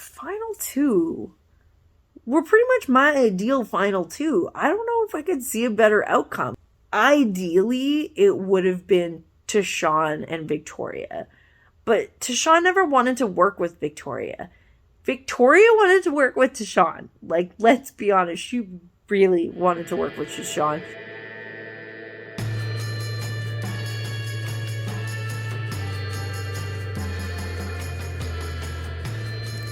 final two were pretty much my ideal final two. I don't know if I could see a better outcome. Ideally, it would have been Tashawn and Victoria. But Tashawn never wanted to work with Victoria. Victoria wanted to work with Tashawn. Like, let's be honest, she really wanted to work with Tashawn.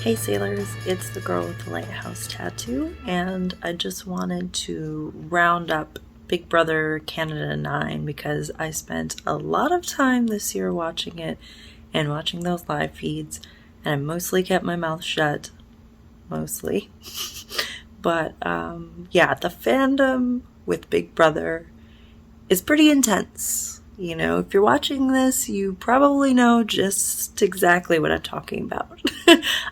Hey sailors, it's the girl with the lighthouse tattoo, and I just wanted to round up Big Brother Canada 9 because I spent a lot of time this year watching it and watching those live feeds, and I mostly kept my mouth shut. Mostly. But yeah, the fandom with Big Brother is pretty intense. You know, if you're watching this, you probably know just exactly what I'm talking about.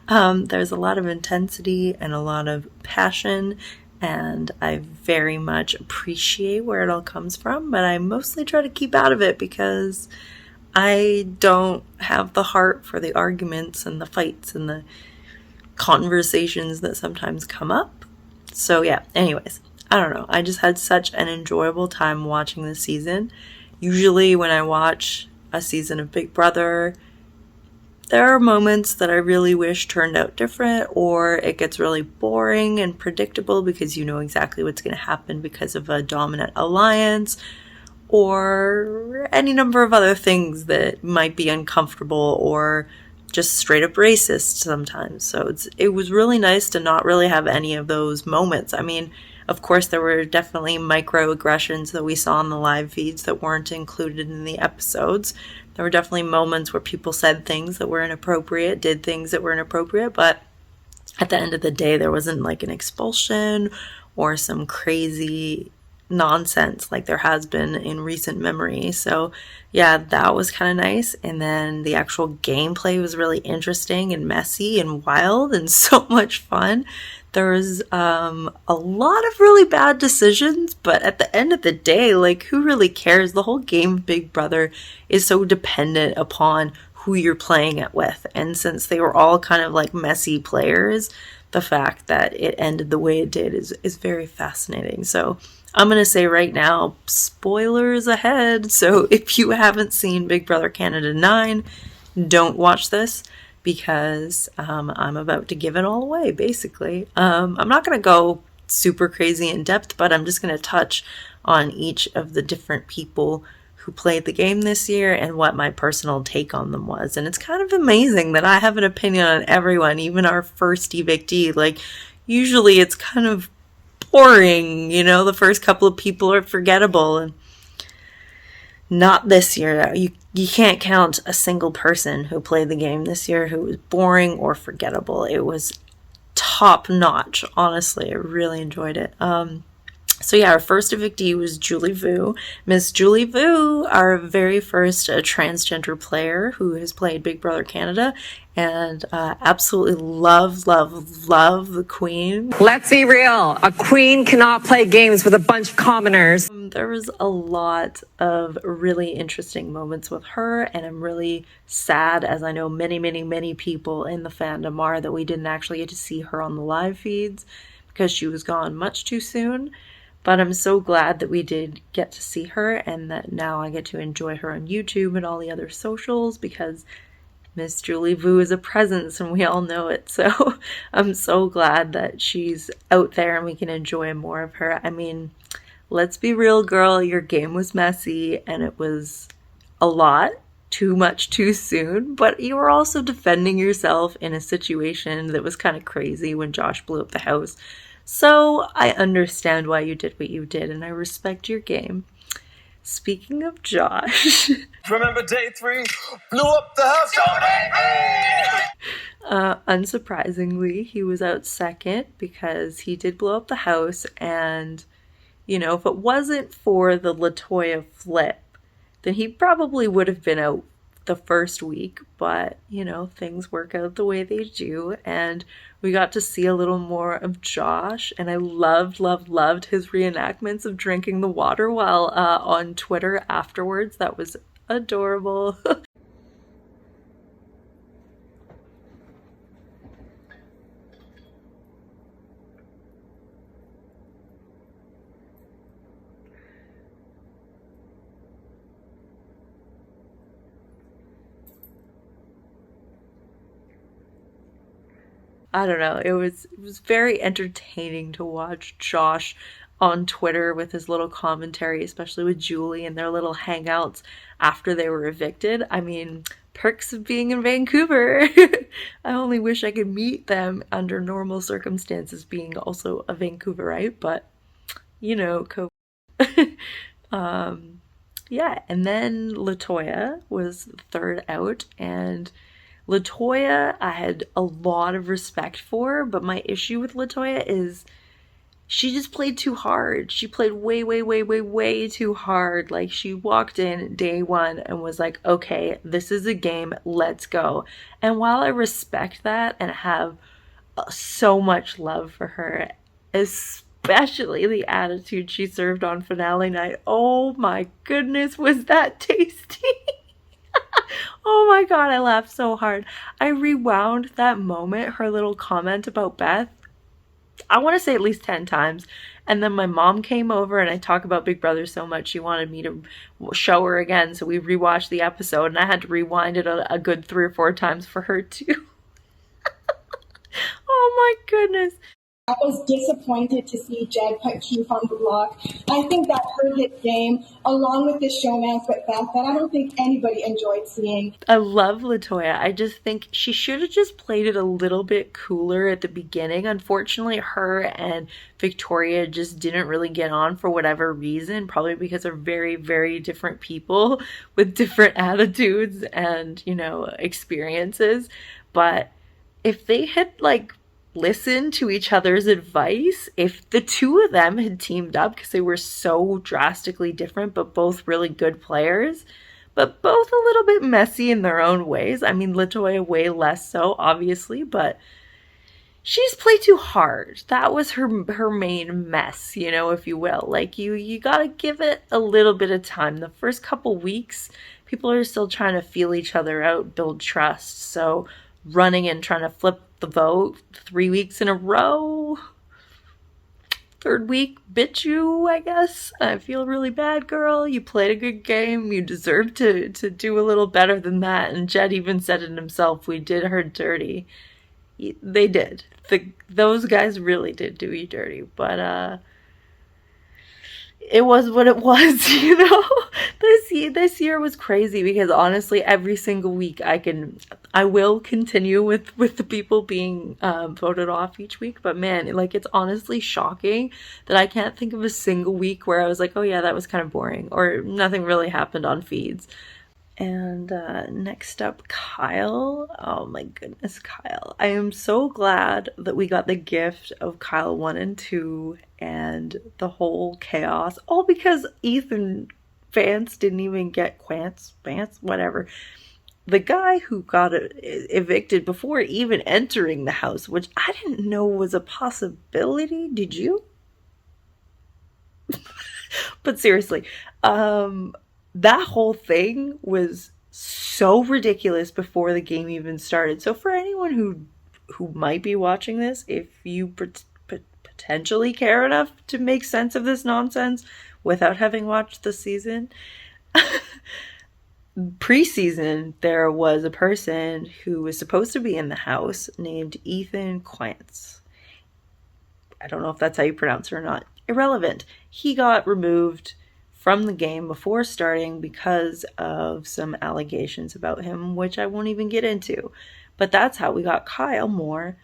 There's a lot of intensity and a lot of passion, and I very much appreciate where it all comes from, but I mostly try to keep out of it because I don't have the heart for the arguments and the fights and the conversations that sometimes come up. So yeah, anyways, I don't know. I just had such an enjoyable time watching this season. Usually when I watch a season of Big Brother, there are moments that I really wish turned out different, or it gets really boring and predictable because you know exactly what's going to happen because of a dominant alliance, or any number of other things that might be uncomfortable or just straight up racist sometimes. So it was really nice to not really have any of those moments. I mean, of course, there were definitely microaggressions that we saw in the live feeds that weren't included in the episodes. There were definitely moments where people said things that were inappropriate, did things that were inappropriate, but at the end of the day, there wasn't like an expulsion or some crazy nonsense like there has been in recent memory. So yeah, that was kind of nice. And then the actual gameplay was really interesting and messy and wild and so much fun. There was a lot of really bad decisions, but at the end of the day, like, who really cares? The whole game of Big Brother is so dependent upon who you're playing it with. And since they were all kind of like messy players, the fact that it ended the way it did is very fascinating. So I'm going to say right now, spoilers ahead. So if you haven't seen Big Brother Canada 9, don't watch this, because I'm about to give it all away, basically. I'm not going to go super crazy in depth, but I'm just going to touch on each of the different people who played the game this year and what my personal take on them was. And it's kind of amazing that I have an opinion on everyone, even our first evictee. Like, usually it's kind of boring, you know, the first couple of people are forgettable, and not this year. You can't count a single person who played the game this year who was boring or forgettable. It was top notch, honestly. I really enjoyed it. So yeah, our first evictee was Julie Vu. Miss Julie Vu, our very first transgender player who has played Big Brother Canada, and absolutely love the queen. Let's be real. A queen cannot play games with a bunch of commoners. There was a lot of really interesting moments with her, and I'm really sad, as I know many people in the fandom are, that we didn't actually get to see her on the live feeds because she was gone much too soon. But I'm so glad that we did get to see her, and that now I get to enjoy her on YouTube and all the other socials, because Miss Julie Vu is a presence and we all know it. So I'm so glad that she's out there and we can enjoy more of her. I mean, let's be real, girl, your game was messy and it was a lot, too much too soon, but you were also defending yourself in a situation that was kind of crazy when Josh blew up the house. So I understand why you did what you did, and I respect your game. Speaking of Josh... Remember day 3? Blew up the house! Unsurprisingly, he was out second because he did blow up the house, and, you know, if it wasn't for the LaToya flip, then he probably would have been out the first week, but, you know, things work out the way they do, and we got to see a little more of Josh, and I loved his reenactments of drinking the water while on Twitter afterwards. That was adorable. I don't know. It was very entertaining to watch Josh on Twitter with his little commentary, especially with Julie and their little hangouts after they were evicted. I mean, perks of being in Vancouver. I only wish I could meet them under normal circumstances, being also a Vancouverite, but you know, COVID. Yeah, and then Latoya was third out, and Latoya I had a lot of respect for, but my issue with Latoya is she just played too hard. She played way, way, way, way, way too hard. Like, she walked in day one and was like, okay, this is a game, let's go. And while I respect that and have so much love for her, especially the attitude she served on finale night, oh my goodness, was that tasty. Oh my god, I laughed so hard. I rewound that moment, her little comment about Beth, I want to say at least 10 times. And then my mom came over, and I talk about Big Brother so much, she wanted me to show her again. So we rewatched the episode, and I had to rewind it a good 3 or 4 times for her too. Oh my goodness. I was disappointed to see Jed put Keith on the block. I think that hurt his game, along with the showmance with Beth, that I don't think anybody enjoyed seeing. I love Latoya. I just think she should have just played it a little bit cooler at the beginning. Unfortunately, her and Victoria just didn't really get on for whatever reason, probably because they're very, very different people with different attitudes and, you know, experiences. But if they had, like, listen to each other's advice, if the two of them had teamed up, because they were so drastically different but both really good players, but both a little bit messy in their own ways. I mean, Latoya way less so, obviously, but she just played too hard. That was her main mess, you know, if you will. Like, you gotta give it a little bit of time. The first couple weeks, people are still trying to feel each other out, build trust. So running and trying to flip the vote 3 weeks in a row. Third week, bitch you, I guess. I feel really bad, girl. You played a good game. You deserve to do a little better than that. And Jed even said it himself. We did her dirty. They did. Those guys really did do you dirty. But, it was what it was, you know. This year was crazy because honestly, every single week I will continue with the people being voted off each week. But man, like, it's honestly shocking that I can't think of a single week where I was like, oh yeah, that was kind of boring, or nothing really happened on feeds. And next up, Kyle. Oh my goodness, Kyle. I am so glad that we got the gift of Kyle 1 and 2 and the whole chaos. All because Ethan Vance didn't even get Vance, whatever. The guy who got evicted before even entering the house, which I didn't know was a possibility. Did you? But seriously, that whole thing was so ridiculous before the game even started. So for anyone who might be watching this, if you potentially care enough to make sense of this nonsense without having watched the season, pre-season, there was a person who was supposed to be in the house named Ethan Quance. I don't know if that's how you pronounce it or not. Irrelevant. He got removed from the game before starting because of some allegations about him, which I won't even get into. But that's how we got Kyle Moore.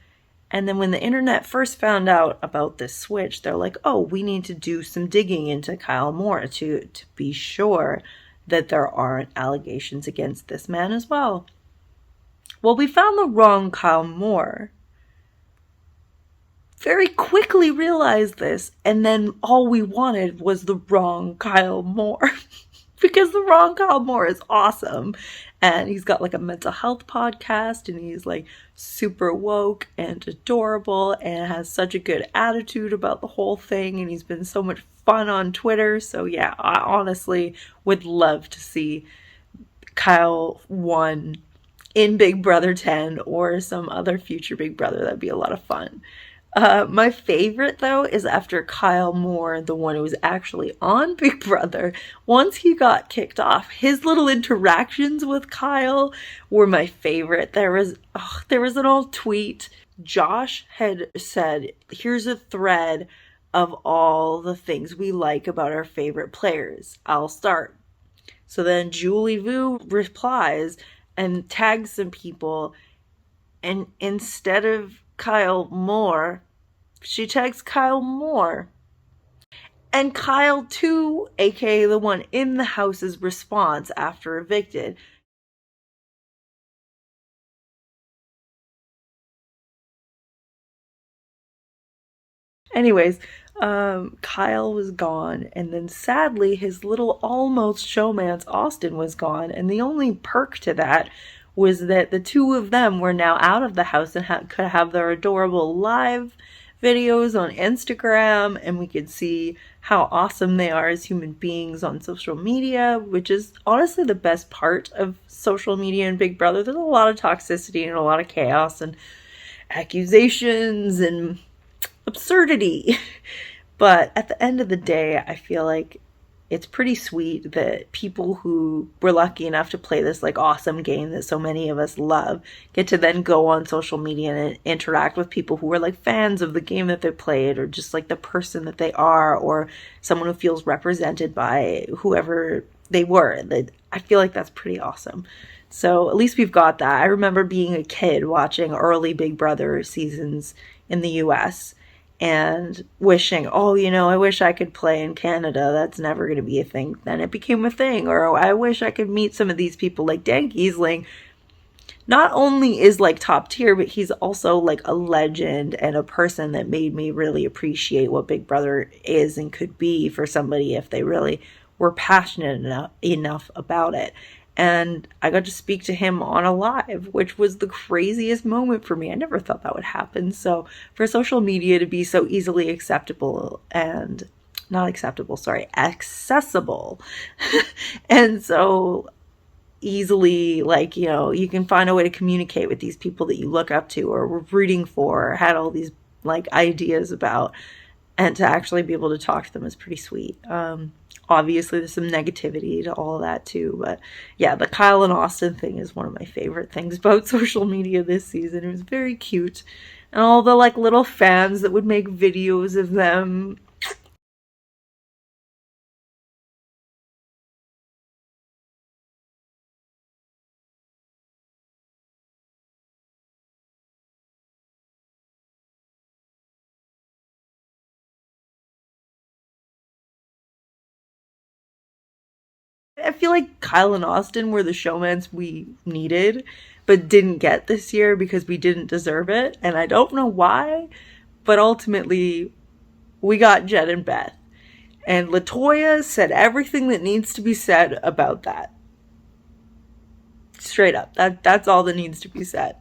And then when the internet first found out about this switch, they're like, oh, we need to do some digging into Kyle Moore to be sure that there aren't allegations against this man as well. Well, we found the wrong Kyle Moore. Very quickly realized this, and then all we wanted was the wrong Kyle Moore. Because the wrong Kyle Moore is awesome. And he's got like a mental health podcast, and he's like super woke and adorable and has such a good attitude about the whole thing, and he's been so much fun on Twitter. So yeah, I honestly would love to see Kyle 1 in Big Brother 10 or some other future Big Brother. That'd be a lot of fun. My favorite, though, is after Kyle Moore, the one who was actually on Big Brother, once he got kicked off, his little interactions with Kyle were my favorite. There was an old tweet. Josh had said, here's a thread of all the things we like about our favorite players. I'll start. So then Julie Vu replies and tags some people, and instead of Kyle Moore, she tags Kyle Moore. And Kyle, too, aka the one in the house's response after evicted. Anyways, Kyle was gone, and then sadly his little almost showmance Austin was gone, and the only perk to that was that the two of them were now out of the house and could have their adorable live videos on Instagram, and we could see how awesome they are as human beings on social media, which is honestly the best part of social media and Big Brother. There's a lot of toxicity and a lot of chaos and accusations and absurdity. But at the end of the day, I feel like it's pretty sweet that people who were lucky enough to play this like awesome game that so many of us love get to then go on social media and interact with people who are like fans of the game that they played, or just like the person that they are, or someone who feels represented by whoever they were. I feel like that's pretty awesome. So at least we've got that. I remember being a kid watching early Big Brother seasons in the US and wishing, oh, I wish I could play in Canada. That's never going to be a thing. Then it became a thing. Or I wish I could meet some of these people, like Dan Giesling. Not only is like top tier, but he's also like a legend and a person that made me really appreciate what Big Brother is and could be for somebody if they really were passionate enough about it. And I got to speak to him on a live, which was the craziest moment for me. I never thought that would happen. So for social media to be so easily accessible and accessible and so easily, like, you can find a way to communicate with these people that you look up to or were rooting for or had all these like ideas about, and to actually be able to talk to them is pretty sweet. Obviously there's some negativity to all of that too, but yeah, the Kyle and Austin thing is one of my favorite things about social media this season. It was very cute, and all the like little fans that would make videos of them. I feel like Kyle and Austin were the showmans we needed, but didn't get this year because we didn't deserve it. And I don't know why, but ultimately we got Jen and Beth. And LaToya said everything that needs to be said about that. Straight up. That's all that needs to be said.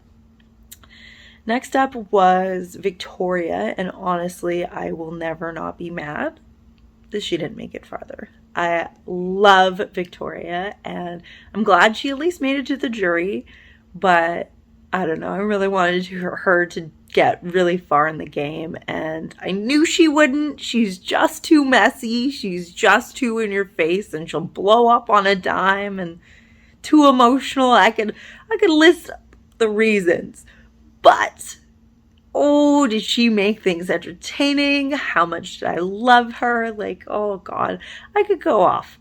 Next up was Victoria, and honestly, I will never not be mad that she didn't make it farther. I love Victoria, and I'm glad she at least made it to the jury, but I don't know, I really wanted her to get really far in the game, and I knew she wouldn't. She's just too messy, she's just too in your face, and she'll blow up on a dime, and too emotional. I could list the reasons, but oh, did she make things entertaining? How much did I love her? Like, oh God, I could go off.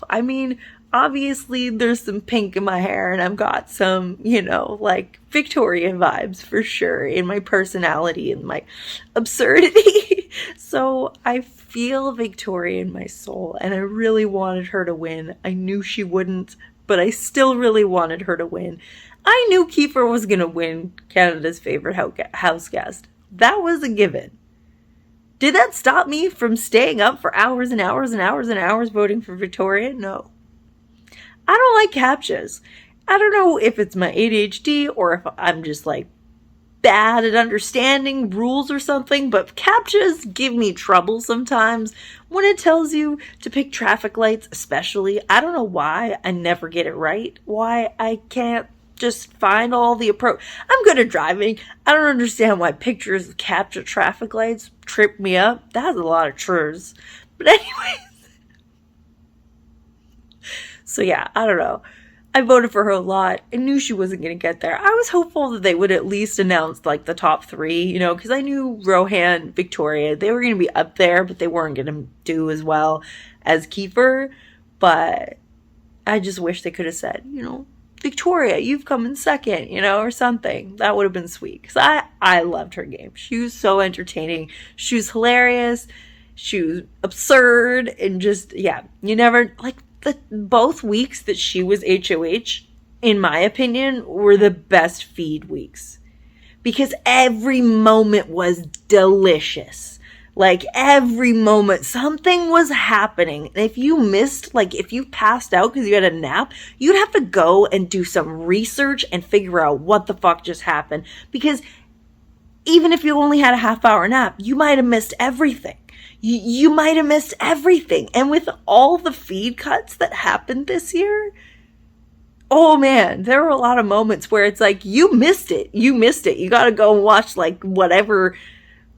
I mean, obviously there's some pink in my hair and I've got some, like Victoria vibes for sure in my personality and my absurdity. So I feel Victoria in my soul, and I really wanted her to win. I knew she wouldn't, but I still really wanted her to win. I knew Kiefer was going to win Canada's favorite house guest. That was a given. Did that stop me from staying up for hours and hours and hours and hours voting for Victoria? No. I don't like captchas. I don't know if it's my ADHD or if I'm just like bad at understanding rules or something, but captchas give me trouble sometimes when it tells you to pick traffic lights, especially. I don't know why I never get it right. Why I can't Just find all the approach. I'm good at driving. I don't understand why pictures of captured traffic lights trip me up. That's a lot of chores. But anyways. So yeah, I don't know. I voted for her a lot. I knew she wasn't going to get there. I was hopeful that they would at least announce like the top 3, you know, because I knew Rohan, Victoria, they were going to be up there, but they weren't going to do as well as Kiefer. But I just wish they could have said, you know, Victoria, you've come in second, you know, or something. That would have been sweet. Because I loved her game. She was so entertaining. She was hilarious. She was absurd. And just, yeah, you never, like, both weeks that she was HOH, in my opinion, were the best feed weeks. Because every moment was delicious. Like, every moment, something was happening. And if you missed, like, if you passed out because you had a nap, you'd have to go and do some research and figure out what the fuck just happened. Because even if you only had a half-hour nap, you might have missed everything. You might have missed everything. And with all the feed cuts that happened this year, oh man, there were a lot of moments where it's like, you missed it. You missed it. You got to go and watch, like, whatever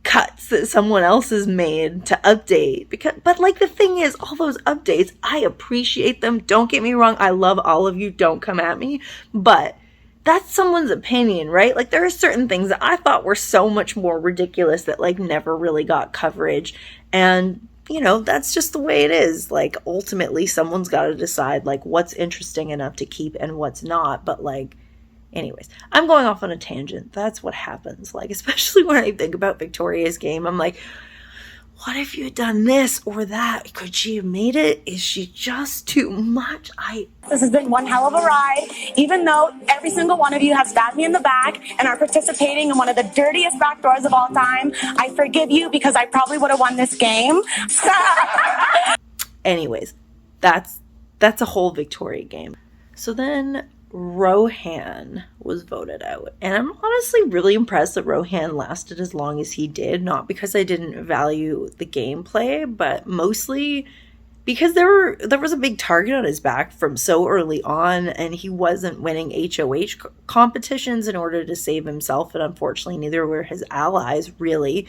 cuts that someone else has made to update. But like, the thing is, all those updates, I appreciate them. Don't get me wrong. I love all of you. Don't come at me. But that's someone's opinion, right? Like, there are certain things that I thought were so much more ridiculous that like never really got coverage. And, you know, that's just the way it is. Like, ultimately, someone's got to decide like what's interesting enough to keep and what's not. But like, anyways, I'm going off on a tangent. That's what happens. Like, especially when I think about Victoria's game, I'm like, what if you had done this or that? Could she have made it? Is she just too much? This has been one hell of a ride. Even though every single one of you has stabbed me in the back and are participating in one of the dirtiest back doors of all time, I forgive you because I probably would have won this game. Anyways, that's a whole Victoria game. So then Rohan was voted out. And I'm honestly really impressed that Rohan lasted as long as he did. Not because I didn't value the gameplay, but mostly because there was a big target on his back from so early on, and he wasn't winning HOH competitions in order to save himself. And unfortunately, neither were his allies, really.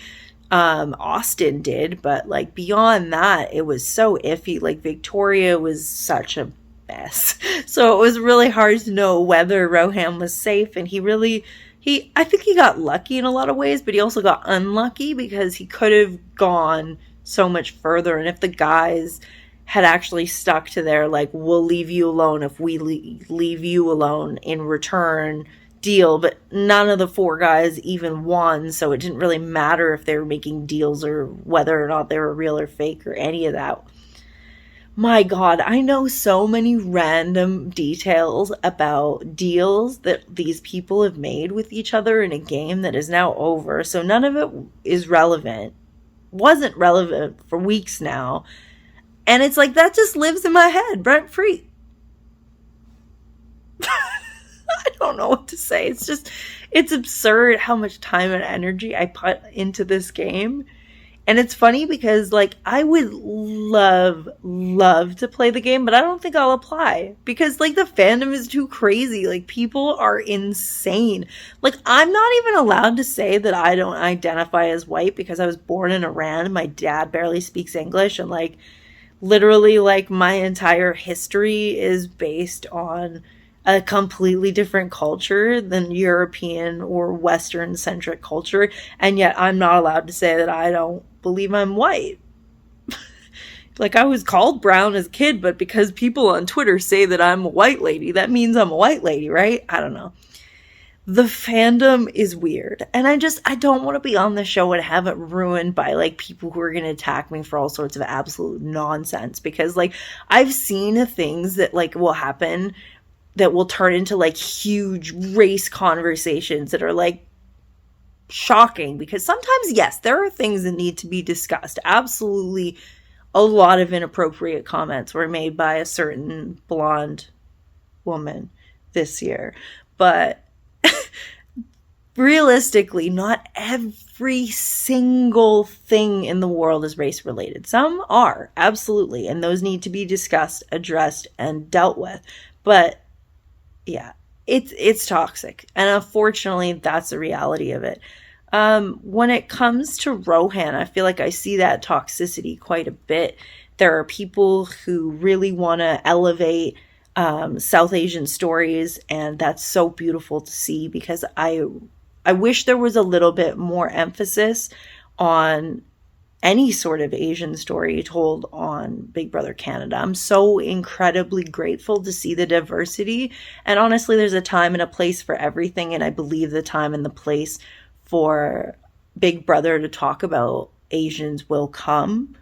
Austin did, but like beyond that, it was so iffy. Like, Victoria was such a mess. So it was really hard to know whether Rohan was safe, and I think he got lucky in a lot of ways, but he also got unlucky because he could have gone so much further. And if the guys had actually stuck to their, like, we'll leave you alone if we leave you alone in return deal, but none of the 4 guys even won, so it didn't really matter if they were making deals or whether or not they were real or fake or any of that. My God, I know so many random details about deals that these people have made with each other in a game that is now over. So none of it is relevant. Wasn't relevant for weeks now. And it's like, that just lives in my head, rent free. I don't know what to say. It's absurd how much time and energy I put into this game. And it's funny because, like, I would love to play the game, but I don't think I'll apply. Because, like, the fandom is too crazy. Like, people are insane. Like, I'm not even allowed to say that I don't identify as white because I was born in Iran. My dad barely speaks English. And, like, literally, like, my entire history is based on a completely different culture than European or Western-centric culture. And yet I'm not allowed to say that I don't believe I'm white. Like, I was called brown as a kid, but because people on Twitter say that I'm a white lady, that means I'm a white lady, right? I don't know. The fandom is weird. And I don't want to be on the show and have it ruined by, like, people who are going to attack me for all sorts of absolute nonsense. Because, like, I've seen things that, like, will happen that will turn into, like, huge race conversations that are, like, shocking. Because sometimes, yes, there are things that need to be discussed. Absolutely, a lot of inappropriate comments were made by a certain blonde woman this year. But realistically, not every single thing in the world is race related. Some are, absolutely. And those need to be discussed, addressed, and dealt with. But yeah, it's toxic, and unfortunately that's the reality of it. When it comes to Rohan, I feel like I see that toxicity quite a bit. There are people who really want to elevate South Asian stories, and that's so beautiful to see, because I wish there was a little bit more emphasis on any sort of Asian story told on Big Brother Canada. I'm so incredibly grateful to see the diversity. And honestly, there's a time and a place for everything. And I believe the time and the place for Big Brother to talk about Asians will come.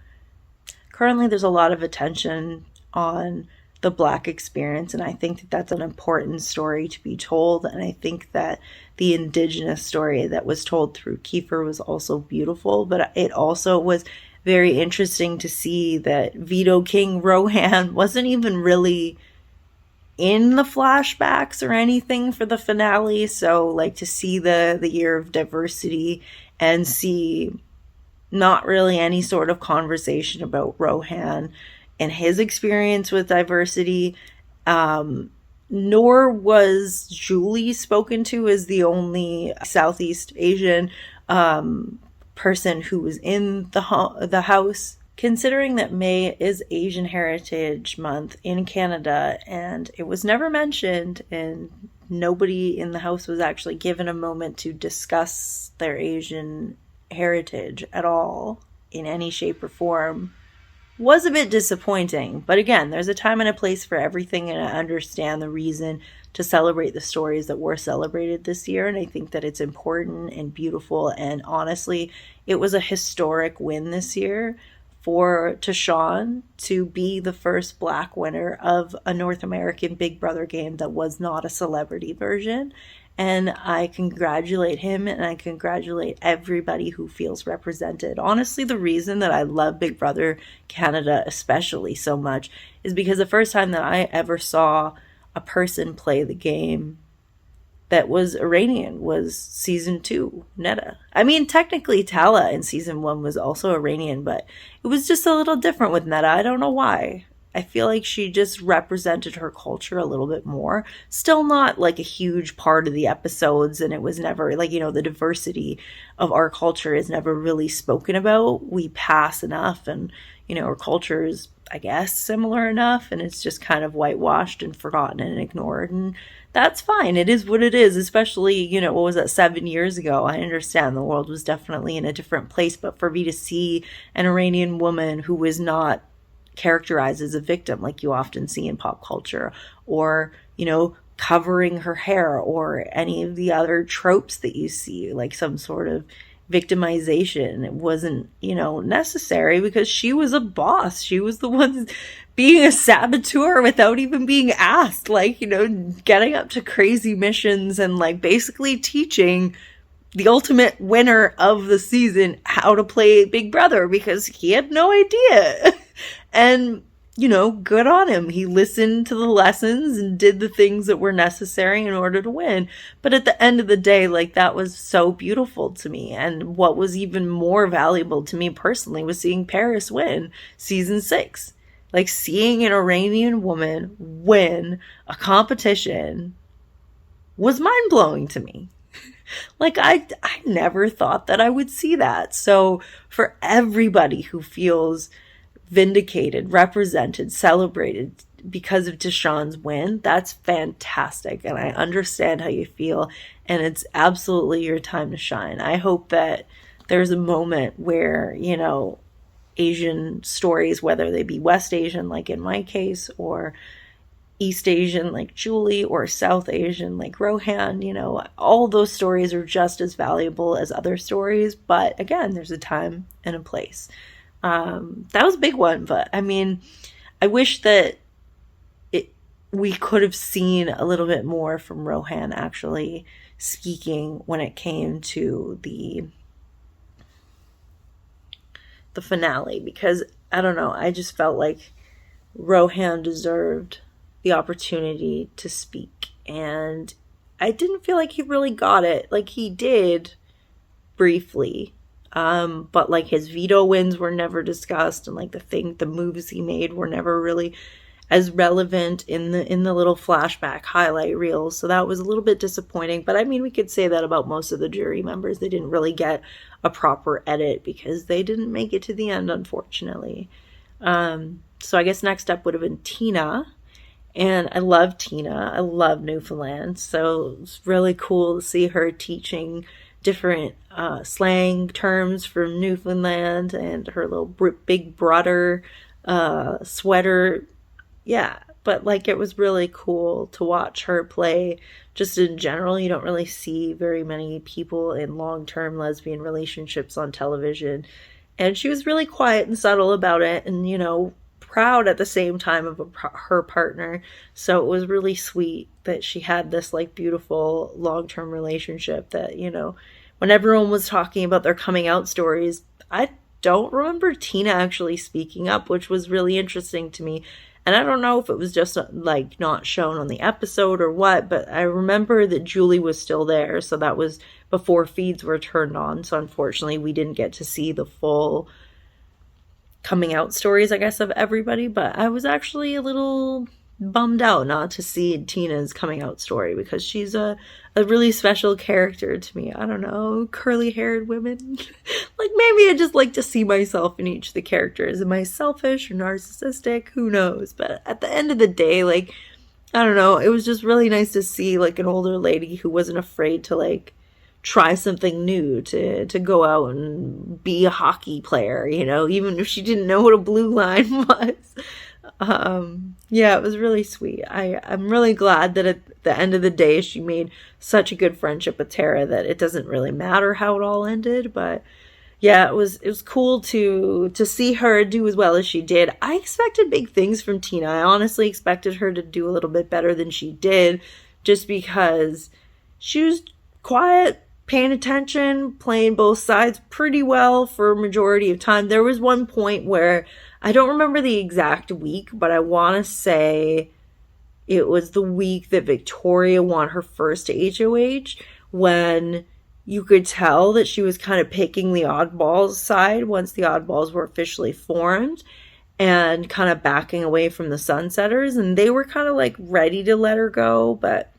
Currently, there's a lot of attention on the Black experience, and I think that that's an important story to be told. And I think that the Indigenous story that was told through Kiefer was also beautiful, but it also was very interesting to see that Veto King Rohan wasn't even really in the flashbacks or anything for the finale. So like, to see the year of diversity and see not really any sort of conversation about Rohan and his experience with diversity, nor was Julie spoken to as the only Southeast Asian person who was in the house. Considering that May is Asian Heritage Month in Canada, and it was never mentioned, and nobody in the house was actually given a moment to discuss their Asian heritage at all in any shape or form, was a bit disappointing. But again, there's a time and a place for everything, and I understand the reason to celebrate the stories that were celebrated this year, and I think that it's important and beautiful. And honestly, it was a historic win this year for Tashawn to be the first Black winner of a North American Big Brother game that was not a celebrity version. And I congratulate him, and I congratulate everybody who feels represented. Honestly, the reason that I love Big Brother Canada especially so much is because the first time that I ever saw a person play the game that was Iranian was season 2, Netta. I mean, technically Tala in season 1 was also Iranian, but it was just a little different with Netta. I don't know why. I feel like she just represented her culture a little bit more. Still not like a huge part of the episodes, and it was never like, the diversity of our culture is never really spoken about. We pass enough, and our culture is, I guess, similar enough, and it's just kind of whitewashed and forgotten and ignored, and that's fine. It is what it is, especially, what was that, 7 years ago? I understand the world was definitely in a different place, but for me to see an Iranian woman who was not characterized as a victim like you often see in pop culture, or covering her hair, or any of the other tropes that you see, like some sort of victimization, it wasn't necessary, because she was a boss. She was the one being a saboteur without even being asked, getting up to crazy missions and basically teaching the ultimate winner of the season how to play Big Brother, because he had no idea. And, good on him. He listened to the lessons and did the things that were necessary in order to win. But at the end of the day, that was so beautiful to me. And what was even more valuable to me personally was seeing Paris win season 6. Seeing an Iranian woman win a competition was mind-blowing to me. I never thought that I would see that. So for everybody who feels vindicated, represented, celebrated because of Tashawn's win, that's fantastic. And I understand how you feel, and it's absolutely your time to shine. I hope that there's a moment where, Asian stories, whether they be West Asian, like in my case, or East Asian like Julie, or South Asian like Rohan, all those stories are just as valuable as other stories. But again, there's a time and a place. That was a big one, but I mean, I wish that we could have seen a little bit more from Rohan actually speaking when it came to the finale, because I don't know, I just felt like Rohan deserved the opportunity to speak, and I didn't feel like he really got it. He did briefly, but his veto wins were never discussed, and the moves he made were never really as relevant in the little flashback highlight reels. So that was a little bit disappointing. But I mean, we could say that about most of the jury members. They didn't really get a proper edit because they didn't make it to the end, unfortunately. So I guess next up would have been Tina. And I love Tina. I love Newfoundland. So it's really cool to see her teaching different slang terms from Newfoundland, and her little big brother sweater. Yeah, but like, it was really cool to watch her play. Just in general, you don't really see very many people in long-term lesbian relationships on television. And she was really quiet and subtle about it, and, you know, proud at the same time of her partner. So it was really sweet that she had this like beautiful long-term relationship that, you know, when everyone was talking about their coming out stories, I don't remember Tina actually speaking up, which was really interesting to me. And I don't know if it was just like not shown on the episode or what, but I remember that Julie was still there. So that was before feeds were turned on. So unfortunately, we didn't get to see the full coming out stories, I guess, of everybody. But I was actually a little bummed out not to see Tina's coming out story, because she's a really special character to me. I don't know, curly haired women. Like, maybe I just like to see myself in each of the characters. Am I selfish or narcissistic? Who knows? But at the end of the day, like, I don't know, it was just really nice to see like an older lady who wasn't afraid to like try something new, to go out and be a hockey player, you know, even if she didn't know what a blue line was. Yeah, it was really sweet. I'm really glad that at the end of the day she made such a good friendship with Tara that it doesn't really matter how it all ended. But yeah, it was cool to see her do as well as she did. I expected big things from Tina. I honestly expected her to do a little bit better than she did, just because she was quiet, paying attention, playing both sides pretty well for a majority of time. There was one point where, I don't remember the exact week, but I want to say it was the week that Victoria won her first HOH, when you could tell that she was kind of picking the oddballs side once the oddballs were officially formed, and kind of backing away from the Sunsetters, and they were kind of like ready to let her go. But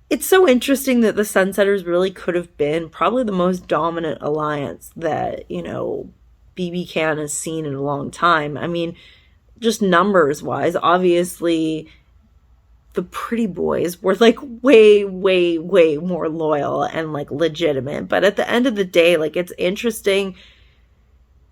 it's so interesting that the Sunsetters really could have been probably the most dominant alliance that, you know, BBCAN has seen in a long time. I mean, just numbers wise, obviously the Pretty Boys were like way more loyal and like legitimate. But at the end of the day, like, it's interesting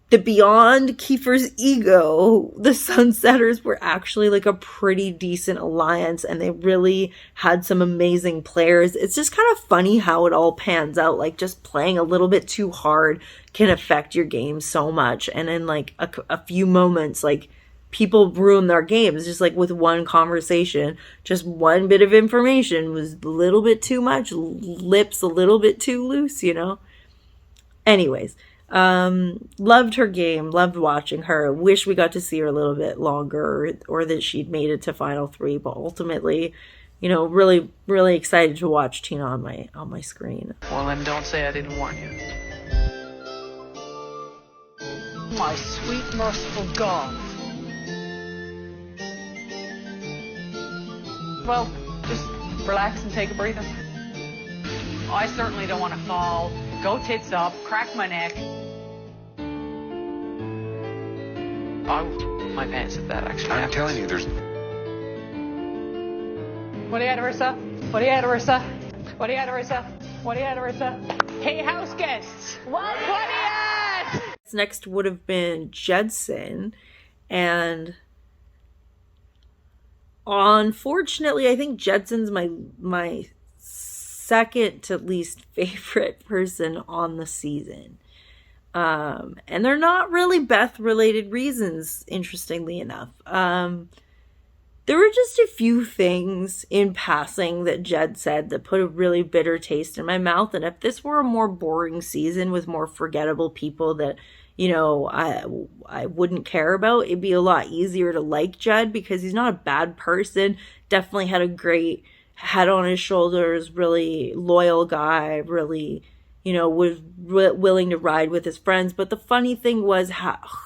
that beyond Kiefer's ego, the Sunsetters were actually like a pretty decent alliance, and they really had some amazing players. It's just kind of funny how it all pans out. Like, just playing a little bit too hard can affect your game so much. And in like a few moments, like, people ruin their games just like with one conversation. Just one bit of information was a little bit too much, lips a little bit too loose, you know? Anyways, loved her game, loved watching her. Wish we got to see her a little bit longer, or that she'd made it to final 3, but ultimately, you know, really excited to watch Tina on my screen. Well, then don't say I didn't warn you. My sweet, merciful God. Well, just relax and take a breather. I certainly don't want to fall, go tits up, crack my neck. I would poop my pants if that actually happens. I'm telling you, there's... What do you at, Arissa? What do you at, Arissa? What do you at, Arissa? What do you at, Arissa? Hey, house guests! What do you at? Next would have been Judson, and unfortunately, I think Judson's my second to least favorite person on the season. And they're not really Beth-related reasons, interestingly enough. There were just a few things in passing that Jed said that put a really bitter taste in my mouth. And if this were a more boring season with more forgettable people that, you know, I wouldn't care about, it'd be a lot easier to like Jed, because he's not a bad person. Definitely had a great head on his shoulders, really loyal guy, really, was willing to ride with his friends. But the funny thing was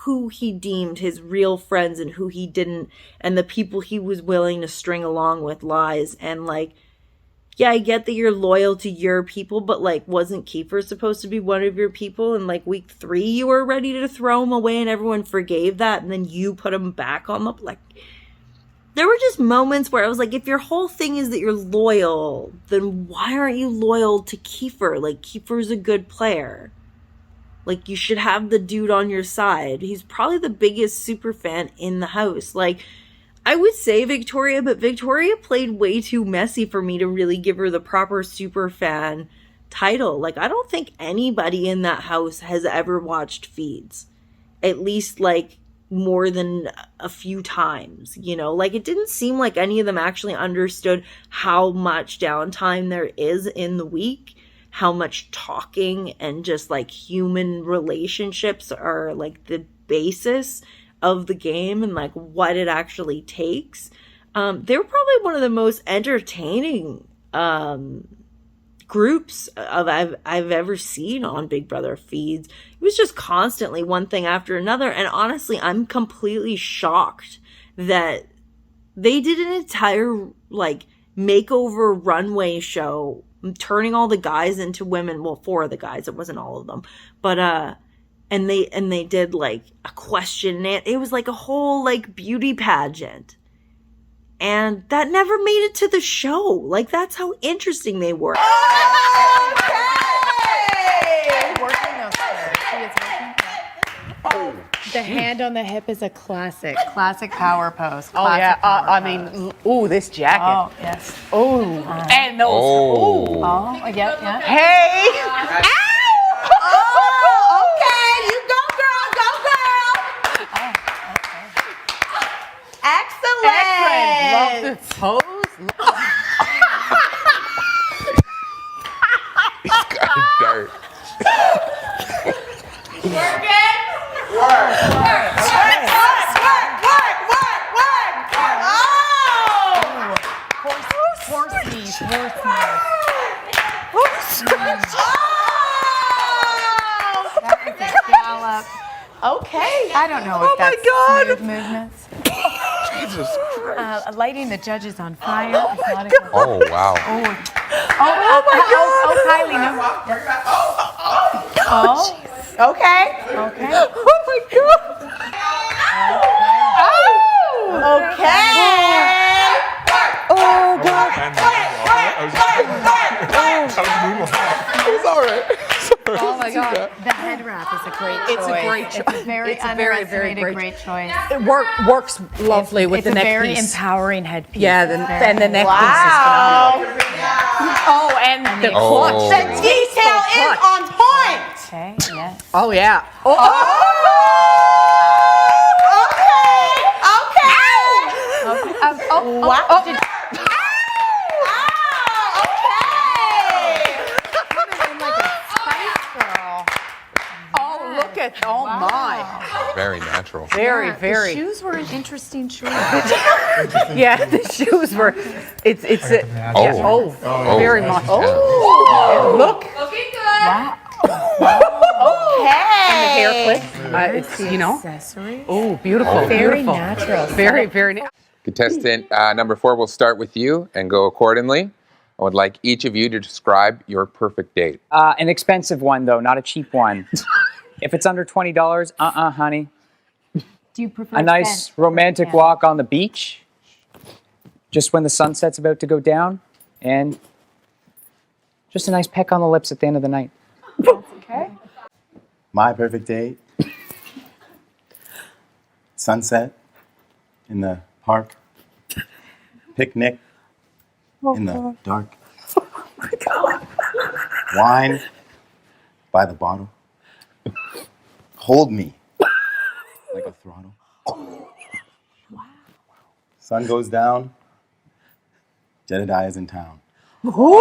who he deemed his real friends and who he didn't, and the people he was willing to string along with lies. And like, yeah, I get that you're loyal to your people, but like, wasn't Kiefer supposed to be one of your people? And like week 3, you were ready to throw him away and everyone forgave that. And then you put him back on the, like, there were just moments where I was like, if your whole thing is that you're loyal, then why aren't you loyal to Kiefer? Like, Kiefer's a good player. Like, you should have the dude on your side. He's probably the biggest super fan in the house. Like, I would say Victoria, but Victoria played way too messy for me to really give her the proper super fan title. Like, I don't think anybody in that house has ever watched feeds. At least, like, more than a few times, like it didn't seem like any of them actually understood how much downtime there is in the week, how much talking and just like human relationships are like the basis of the game and like what it actually takes. They were probably one of the most entertaining groups I've ever seen on Big Brother feeds. It was just constantly one thing after another. And honestly, I'm completely shocked that they did an entire like makeover runway show, turning all the guys into women. Well, 4 of the guys, it wasn't all of them, but and they did like a question. It was like a whole like beauty pageant. And that never made it to the show. Like, that's how interesting they were. Okay! Working those things. See, it's working. The hand on the hip is a classic power pose. Classic I mean, ooh, this jacket. Oh, yes. Ooh, and those. Ooh. Oh, yeah. Hey. Oh, okay. You go, girl. Excellent. Love the pose. He's got dirt. Work it. Work. Horse knees. That is a gallop. Okay. I don't know if that's smooth movements. Jesus Christ. Lighting the judges on fire. Is not a good Oh, wow. Oh, my God. Oh, Kylie, no. Oh. Okay. Okay. Oh my God. Okay. Oh God. It's all right. Oh my God. The head wrap is a great choice. It's a great choice. It's a very underestimated great choice. It works lovely with the neck piece. It's a very empowering headpiece. Yeah, and the neck piece is phenomenal. Oh, and the clutch. The detail is on point. Okay, yes. Oh yeah. Oh. Wow. Look at, oh my. Very natural. Very. The shoes were an interesting choice. Yeah, the shoes were, it's very much. Yeah. Look. Looking good. Wow. Okay. And the hair clip, it's, Accessory. oh, beautiful. Very beautiful. natural. Very natural. Contestant number 4, we'll start with you and go accordingly. I would like each of you to describe your perfect date. An expensive one, though, not a cheap one. If it's under $20, honey. Do you prefer A nice romantic walk on the beach, just when the sunset's about to go down, and just a nice peck on the lips at the end of the night. Okay. My perfect date. Sunset in the park. Picnic in the dark. Oh my God. Wine by the bottle. Hold me like a throttle. Wow. Sun goes down. Jedediah is in town. All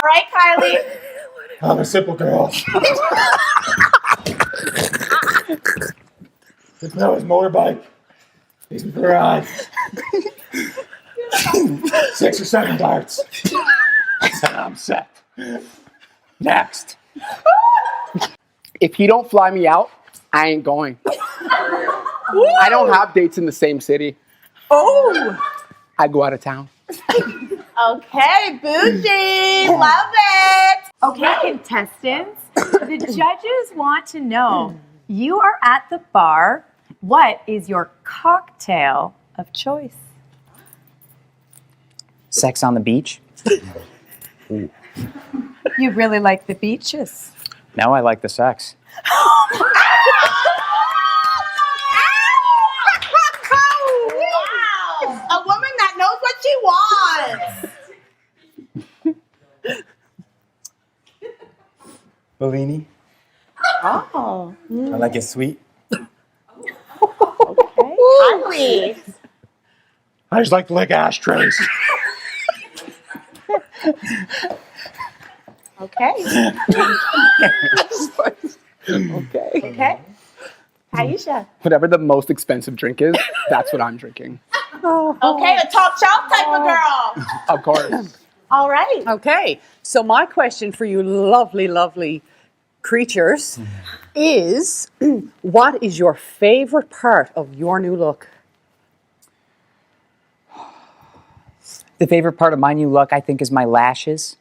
right, Kylie. I'm a simple girl. This now is motorbike. Takes me for a ride. 6 or 7 darts. And I'm set. Next. If he don't fly me out, I ain't going. I don't have dates in the same city. Oh. I go out of town. Okay, bougie. Love it. Okay, contestants, the judges want to know, you are at the bar. What is your cocktail of choice? Sex on the beach? You really like the beaches. Now I like the sex. Wow. A woman that knows what she wants. Bellini. Oh. I like it sweet. Okay. Kylie. I just like to lick ashtrays. Okay. Okay. Okay. Aisha. Whatever the most expensive drink is, that's what I'm drinking. Okay, a top shelf type of girl. Of course. All right. Okay, so my question for you lovely, lovely creatures is, what is your favorite part of your new look? The favorite part of my new look, I think, is my lashes.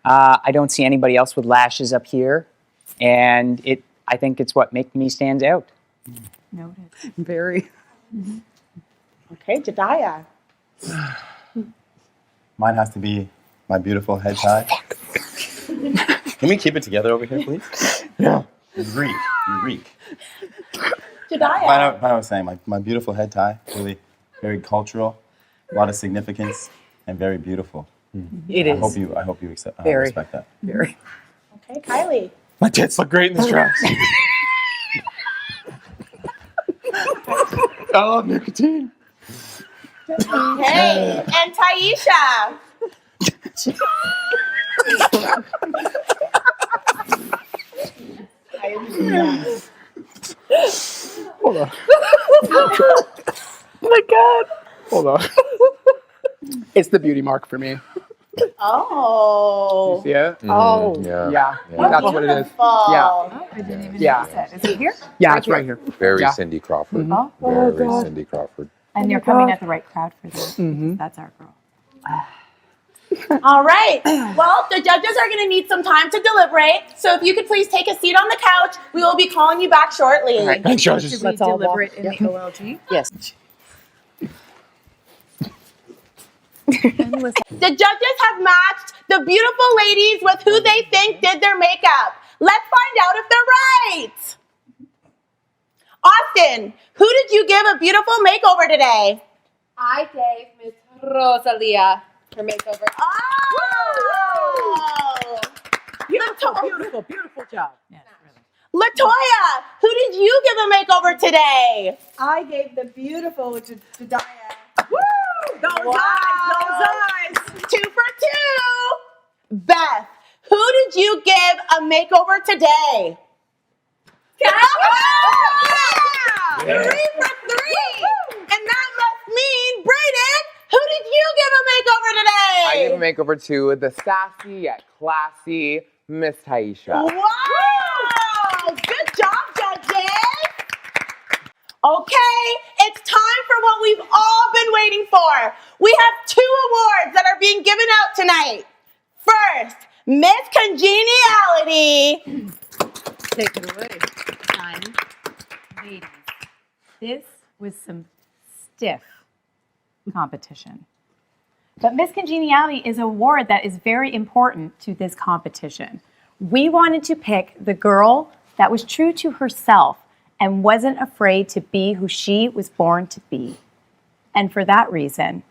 I don't see anybody else with lashes up here, and I think it's what makes me stand out. Noted. Very. Okay, Jediah. Mine has to be my beautiful head tie. Can we keep it together over here, please? Yeah. You reek. Jediah. But I was saying, my beautiful head tie, really very cultural, a lot of significance, and very beautiful. It is. I hope you accept, Very. respect that. Very. Okay, Kylie. My tits look great in this dress. I love nicotine. Okay, and Taisha. Hold on. Oh my God. Hold on. It's the beauty mark for me. Oh. See it? Oh. Yeah. That's what it is. Yeah. Oh, I didn't even notice it. Is it here? Yeah, it's right here. Very Yeah. Cindy Crawford. Oh, Very Cindy Crawford. and you're coming at the right crowd for that. That's our girl. All right. Well, the judges are going to need some time to deliberate. So if you could please take a seat on the couch, we will be calling you back shortly. All right. Thanks, judges. Should we Let's all deliberate in walk. the OLG? Yes. The judges have matched the beautiful ladies with who they think did their makeup. Let's find out if they're right. Austin, who did you give a beautiful makeover today? I gave Miss Rosalia her makeover. Oh! Beautiful, beautiful job. Yes, really. Latoya, who did you give a makeover today? I gave the beautiful Jediah. Woo! Those eyes. 2 for 2. Beth, who did you give a makeover today? Yeah! 3 for 3. And that must mean, Brayden, who did you give a makeover today? I gave a makeover to the sassy yet classy Miss Taisha. Wow! Good job, judges! Okay, it's time for what we've all been waiting for. We have 2 awards that are being given out tonight. First, Miss Congeniality. Take it away. Ladies, this was some stiff competition. But Miss Congeniality is an award that is very important to this competition. We wanted to pick the girl that was true to herself and wasn't afraid to be who she was born to be. And for that reason,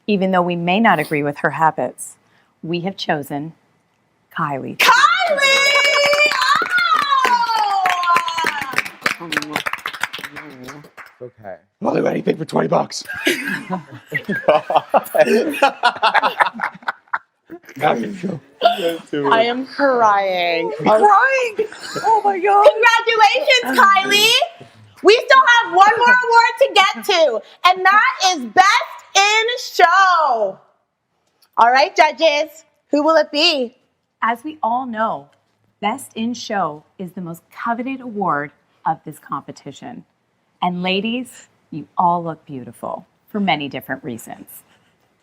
even though we may not agree with her habits, we have chosen Kylie. Kylie! Okay. I'll do anything for $20. I am crying. Crying. Oh my God. Congratulations, Kylie. We still have one more award to get to, and that is Best in Show. All right, judges, who will it be? As we all know, Best in Show is the most coveted award of this competition. And ladies, you all look beautiful for many different reasons.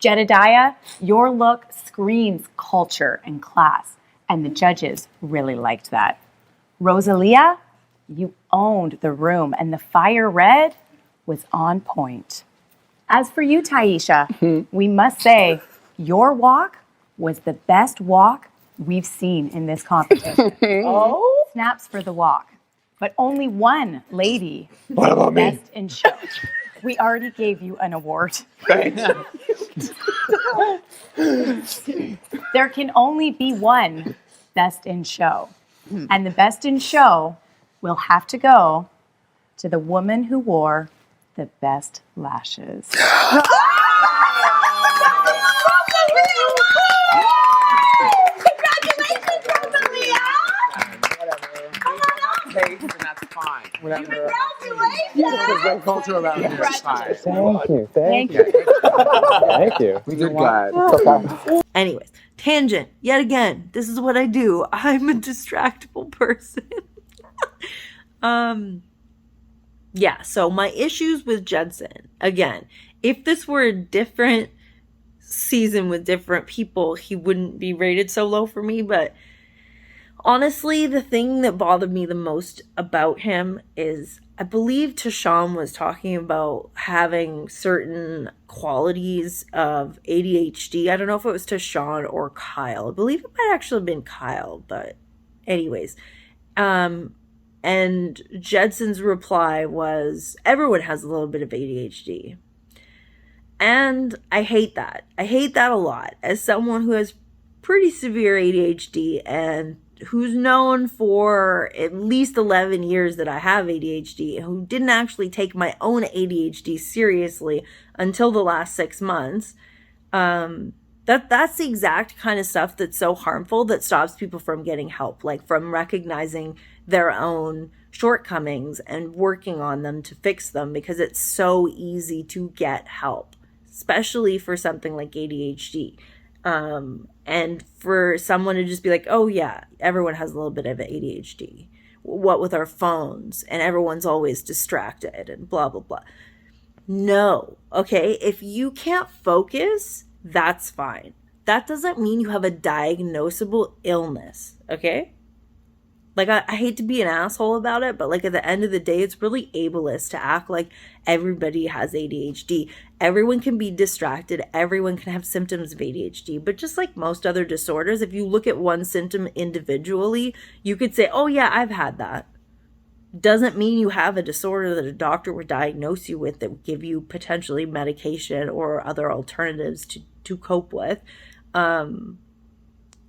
Jedediah, your look screams culture and class, and the judges really liked that. Rosalia, you owned the room, and the fire red was on point. As for you, Taisha, we must say your walk was the best walk we've seen in this competition. Oh? Snaps for the walk. But only one lady What about me? Best in Show. We already gave you an award. Thanks. There can only be one Best in Show. And the Best in Show will have to go to the woman who wore the best lashes. Congratulations, Rosalia! Taste, and that's fine. Whatever. Congratulations! There's culture around here. It's fine. Thank you. We did good. Anyways, tangent yet again. This is what I do. I'm a distractible person. Yeah, so my issues with Judson, again, if this were a different season with different people, he wouldn't be rated so low for me. But honestly, the thing that bothered me the most about him is, I believe Tashawn was talking about having certain qualities of ADHD. I don't know if it was Tashawn or Kyle. I believe it might actually have been Kyle, but anyways. And Judson's reply was, everyone has a little bit of ADHD. And I hate that. I hate that a lot. As someone who has pretty severe ADHD and who's known for at least 11 years that I have ADHD, and who didn't actually take my own ADHD seriously until the last 6 months, that's the exact kind of stuff that's so harmful that stops people from getting help, like from recognizing their own shortcomings and working on them to fix them, because it's so easy to get help, especially for something like ADHD. And for someone to just be like, oh yeah, everyone has a little bit of ADHD. What with our phones, and everyone's always distracted and blah, blah, blah. No, okay? If you can't focus, that's fine. That doesn't mean you have a diagnosable illness, okay? Like, I hate to be an asshole about it, but like at the end of the day, it's really ableist to act like everybody has ADHD. Everyone can be distracted. Everyone can have symptoms of ADHD. But just like most other disorders, if you look at one symptom individually, you could say, oh yeah, I've had that. Doesn't mean you have a disorder that a doctor would diagnose you with that would give you potentially medication or other alternatives to cope with.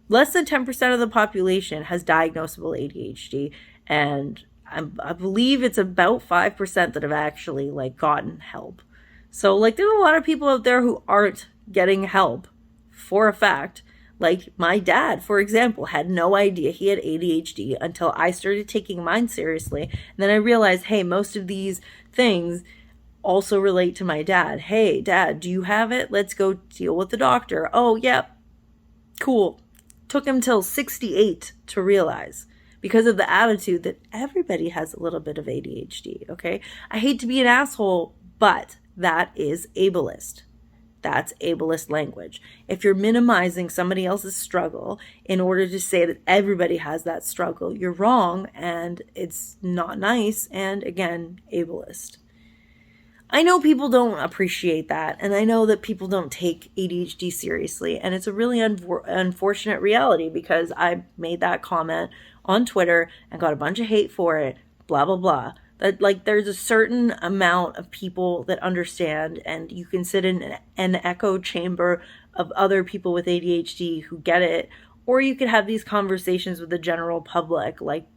Less than 10% of the population has diagnosable ADHD, and I believe it's about 5% that have actually like gotten help. So like there's a lot of people out there who aren't getting help for a fact. Like my dad, for example, had no idea he had ADHD until I started taking mine seriously. And then I realized, hey, most of these things also relate to my dad. Hey, Dad, do you have it? Let's go deal with the doctor. Oh, yep. Cool. Took him till 68 to realize, because of the attitude that everybody has a little bit of ADHD, okay? I hate to be an asshole, but that is ableist. That's ableist language. If you're minimizing somebody else's struggle in order to say that everybody has that struggle, you're wrong, and it's not nice, and again, ableist. I know people don't appreciate that, and I know that people don't take ADHD seriously, and it's a really unfortunate reality, because I made that comment on Twitter and got a bunch of hate for it, blah, blah, blah. That like there's a certain amount of people that understand, and you can sit in an echo chamber of other people with ADHD who get it, or you could have these conversations with the general public, like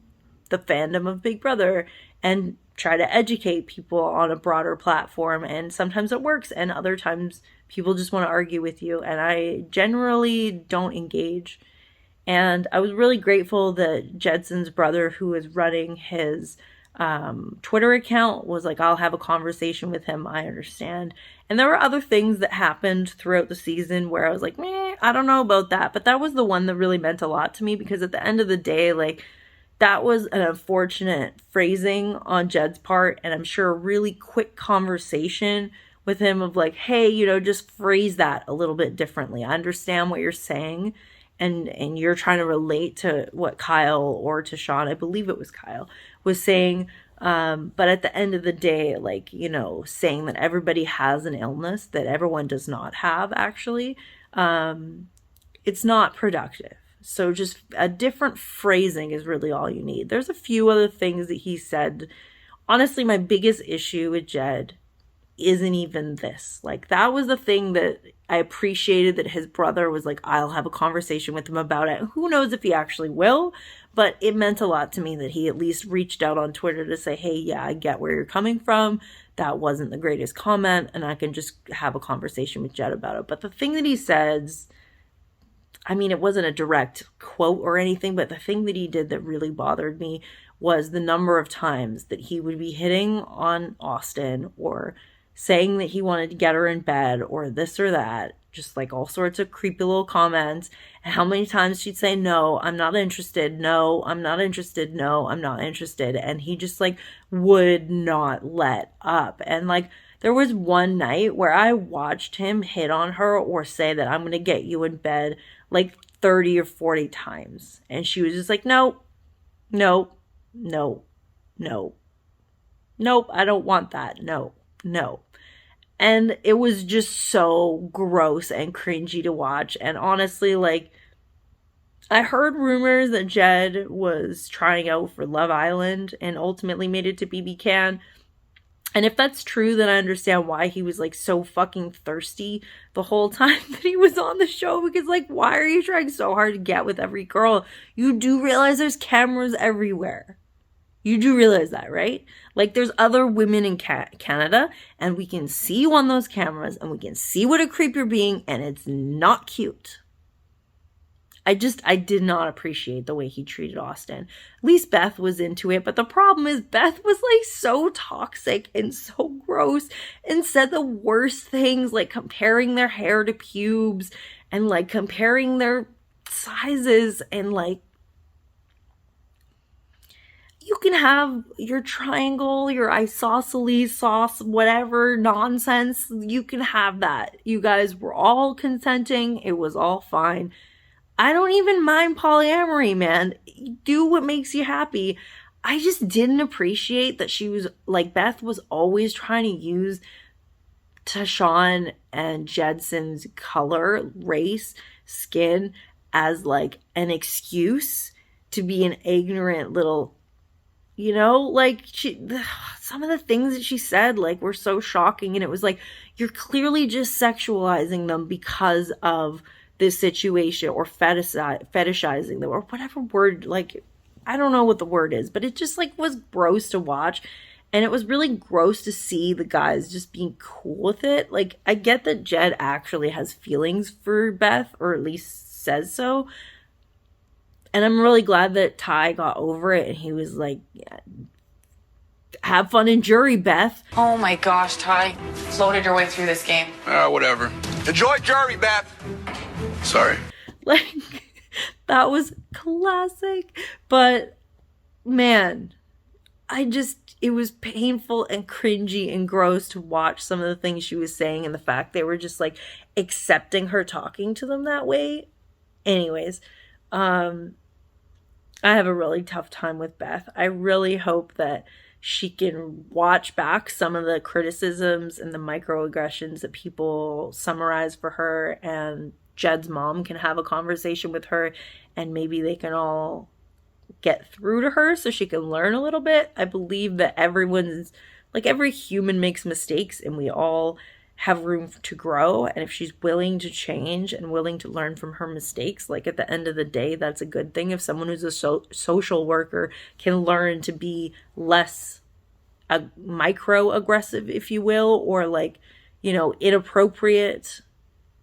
the fandom of Big Brother, and try to educate people on a broader platform. And sometimes it works, and other times people just want to argue with you, and I generally don't engage. And I was really grateful that Judson's brother, who is running his Twitter account was like, I'll have a conversation with him. I understand. And there were other things that happened throughout the season where I was like, meh, I don't know about that. But that was the one that really meant a lot to me, because at the end of the day, like, that was an unfortunate phrasing on Jed's part. And I'm sure a really quick conversation with him of like, hey, you know, just phrase that a little bit differently. I understand what you're saying. And you're trying to relate to what Kyle, or to Sean, I believe it was Kyle, was saying. But at the end of the day, like, you know, saying that everybody has an illness that everyone does not have, actually, it's not productive. So just a different phrasing is really all you need. There's a few other things that he said. Honestly, my biggest issue with Jed isn't even this. Like, that was the thing that I appreciated, that his brother was like, I'll have a conversation with him about it. Who knows if he actually will, but it meant a lot to me that he at least reached out on Twitter to say, hey, yeah, I get where you're coming from. That wasn't the greatest comment, and I can just have a conversation with Jed about it. But the thing that he says, I mean, it wasn't a direct quote or anything, but the thing that he did that really bothered me was the number of times that he would be hitting on Austin, or saying that he wanted to get her in bed, or this or that, just like all sorts of creepy little comments. And how many times she'd say, no, I'm not interested. No, I'm not interested. No, I'm not interested. And he just like would not let up. And like, there was one night where I watched him hit on her or say that I'm going to get you in bed like 30 or 40 times. And she was just like, no, no, no, no, nope, I don't want that. No, no. And it was just so gross and cringy to watch. And honestly, like, I heard rumors that Jed was trying out for Love Island and ultimately made it to BBCAN. And if that's true, then I understand why he was like so fucking thirsty the whole time that he was on the show. Because like, why are you trying so hard to get with every girl? You do realize there's cameras everywhere. You do realize that, right? Like, there's other women in Canada, and we can see you on those cameras, and we can see what a creep you're being, and it's not cute. I did not appreciate the way he treated Austin. At least Beth was into it, but the problem is Beth was like so toxic and so gross and said the worst things, like comparing their hair to pubes and like comparing their sizes, and like, you can have your triangle, your isosceles sauce, whatever nonsense. You can have that. You guys were all consenting. It was all fine. I don't even mind polyamory, man. Do what makes you happy. I just didn't appreciate that she was, like, Beth was always trying to use Tashawn and Jedson's color, race, skin as, like, an excuse to be an ignorant little, you know, like, some of the things that she said, like, were so shocking. And it was like, you're clearly just sexualizing them because of this situation, or fetishizing them, or whatever word, like, I don't know what the word is, but it just, like, was gross to watch. And it was really gross to see the guys just being cool with it. Like, I get that Jed actually has feelings for Beth, or at least says so. And I'm really glad that Ty got over it, and he was like, yeah, have fun in jury, Beth. Oh my gosh, Ty. Floated your way through this game. Whatever. Enjoy jury, Beth. Sorry. Like, that was classic. But, man, it was painful and cringy and gross to watch some of the things she was saying, and the fact they were just, like, accepting her talking to them that way. Anyways, I have a really tough time with Beth. I really hope that she can watch back some of the criticisms and the microaggressions that people summarize for her, and Jed's mom can have a conversation with her, and maybe they can all get through to her so she can learn a little bit. I believe that every human makes mistakes, and we all have room to grow. And if she's willing to change and willing to learn from her mistakes, like, at the end of the day, that's a good thing. If someone who's a social worker can learn to be less microaggressive, if you will, or, like, you know, inappropriate,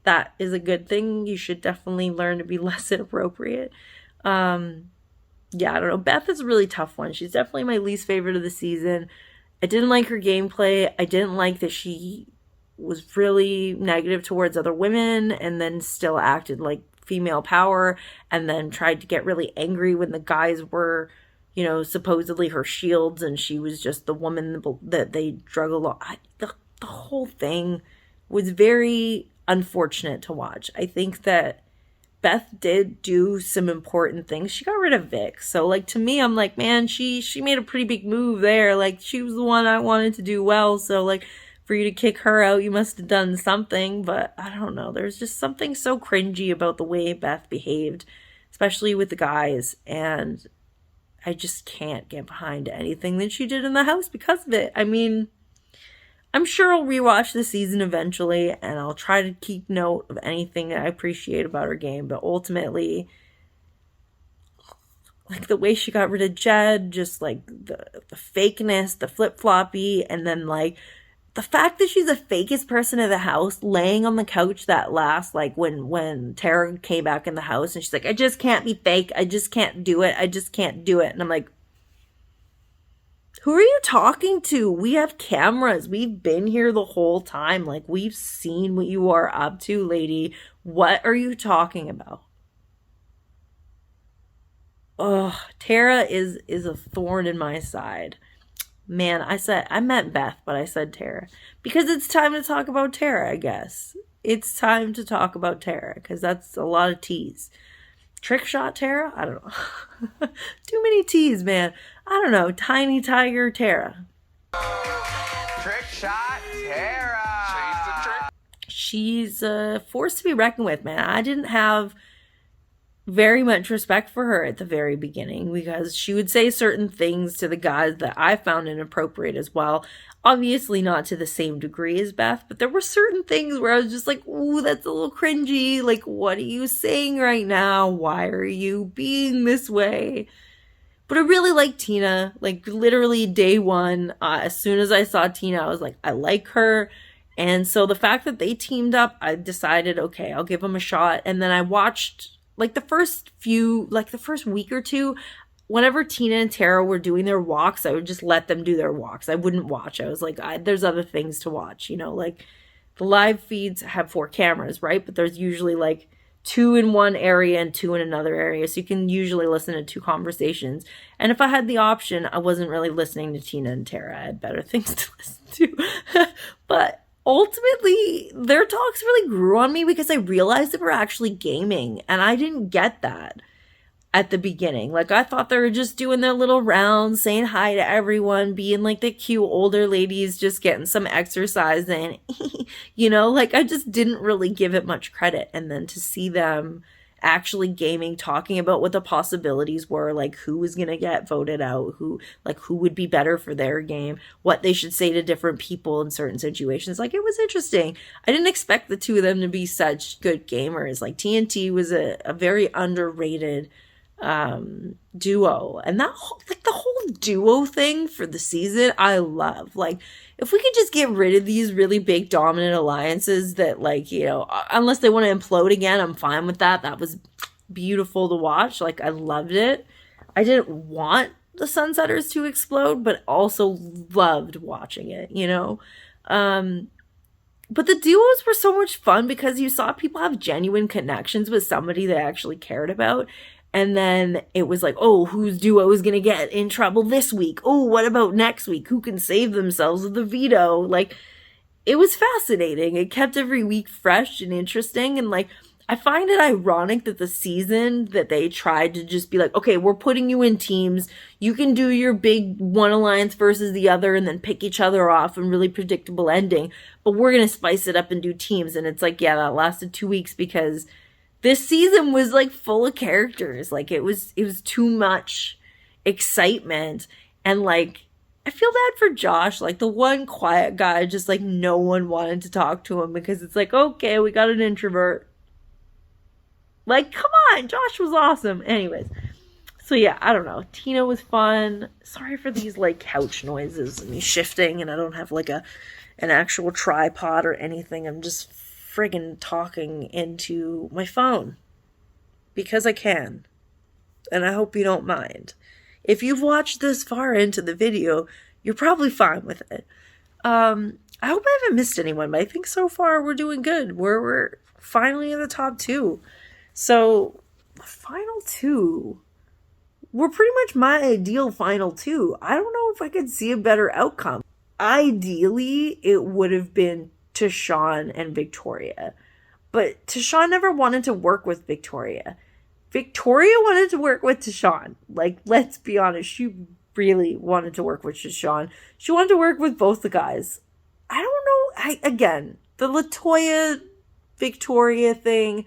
that is a good thing. You should definitely learn to be less inappropriate. yeah, I don't know. Beth is a really tough one. She's definitely my least favorite of the season. I didn't like her gameplay. I didn't like that she was really negative towards other women and then still acted like female power and then tried to get really angry when the guys were, you know, supposedly her shields and she was just the woman that they drug along. The whole thing was very unfortunate to watch. I think that Beth did do some important things. She got rid of Vic. So, like, to me, I'm like, man, she made a pretty big move there. Like, she was the one I wanted to do well. So, like, for you to kick her out, you must have done something. But I don't know. There's just something so cringy about the way Beth behaved, especially with the guys. And I just can't get behind anything that she did in the house because of it. I mean, I'm sure I'll rewatch the season eventually, and I'll try to keep note of anything that I appreciate about her game, but ultimately, like, the way she got rid of Jed, just, like, the fakeness, the flip-floppy, and then, like, the fact that she's the fakest person in the house, laying on the couch that last, like, when Tara came back in the house, and she's like, I just can't be fake, I just can't do it, I just can't do it, and I'm like, who are you talking to? We have cameras. We've been here the whole time. Like, we've seen what you are up to, lady. What are you talking about? Ugh, Tara is a thorn in my side. Man, I meant Beth, but I said Tara. Because it's time to talk about Tara, I guess. It's time to talk about Tara, because that's a lot of T's. Trick shot Tara? I don't know. Too many T's, man. I don't know. Tiny Tiger Tara. Trick shot Tara. She's a force to be reckoned with, man. I didn't have very much respect for her at the very beginning because she would say certain things to the guys that I found inappropriate as well. Obviously not to the same degree as Beth, but there were certain things where I was just like, ooh, that's a little cringy. Like, what are you saying right now? Why are you being this way? But I really like Tina. Like, literally day one, as soon as I saw Tina, I was like, I like her. And so the fact that they teamed up, I decided, okay, I'll give them a shot. And then I watched, like, the first week or two, whenever Tina and Tara were doing their walks, I would just let them do their walks. I wouldn't watch. I was like, there's other things to watch, you know, like the live feeds have 4 cameras, right? But there's usually like 2 in one area and 2 in another area. So you can usually listen to 2 conversations. And if I had the option, I wasn't really listening to Tina and Tara. I had better things to listen to. But ultimately, their talks really grew on me because I realized they were actually gaming. And I didn't get that at the beginning. Like, I thought they were just doing their little rounds, saying hi to everyone, being like the cute older ladies, just getting some exercise in. You know, like, I just didn't really give it much credit. And then to see them actually gaming, talking about what the possibilities were, like who was gonna get voted out, who would be better for their game, what they should say to different people in certain situations. Like, it was interesting. I didn't expect the two of them to be such good gamers. Like, TNT was a very underrated duo, and that the whole duo thing for the season I love. Like, if we could just get rid of these really big dominant alliances that, like, you know, unless they want to implode again, I'm fine with that. That was beautiful to watch. Like, I loved it. I didn't want the Sunsetters to explode, but also loved watching it, you know. But the duos were so much fun because you saw people have genuine connections with somebody they actually cared about. And then it was like, oh, whose duo is going to get in trouble this week? Oh, what about next week? Who can save themselves with the veto? Like, it was fascinating. It kept every week fresh and interesting. And, like, I find it ironic that the season that they tried to just be like, okay, we're putting you in teams. You can do your big one alliance versus the other and then pick each other off and really predictable ending. But we're going to spice it up and do teams. And it's like, yeah, that lasted 2 weeks because this season was, like, full of characters. Like, it was too much excitement. And, like, I feel bad for Josh. Like, the one quiet guy, just, like, no one wanted to talk to him because it's like, okay, we got an introvert. Like, come on, Josh was awesome. Anyways, so yeah, I don't know. Tina was fun. Sorry for these, like, couch noises and me shifting, and I don't have, like, an actual tripod or anything. I'm just friggin' talking into my phone because I can. and I hope you don't mind. If you've watched this far into the video, you're probably fine with it. I hope I haven't missed anyone, but I think so far we're doing good. We're finally in the top 2. So, the final 2 were pretty much my ideal final 2. I don't know if I could see a better outcome. Ideally, it would have been Tashawn and Victoria. But Tashawn never wanted to work with Victoria. Victoria wanted to work with Tashawn. Like, let's be honest, she really wanted to work with Tashawn. She wanted to work with both the guys. I don't know. Again, the LaToya Victoria thing,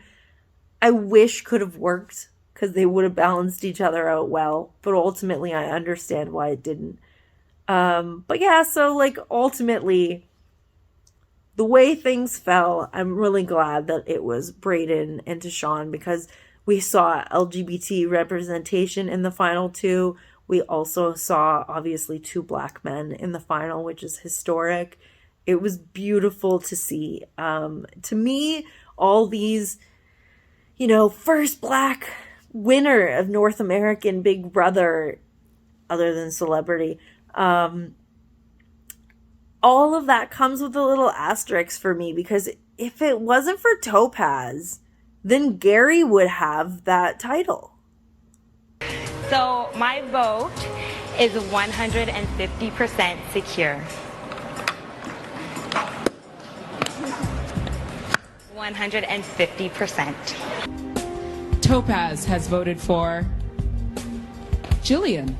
I wish could have worked because they would have balanced each other out well. But ultimately, I understand why it didn't. But yeah, so like ultimately, the way things fell, I'm really glad that it was Brayden and Tashawn because we saw LGBT representation in the final 2. We also saw, obviously, 2 black men in the final, which is historic. It was beautiful to see. To me, all these, first black winner of North American Big Brother, other than celebrity, all of that comes with a little asterisk for me because if it wasn't for Topaz, then Gary would have that title. So my vote is 150% secure. 150%. Topaz has voted for Jillian.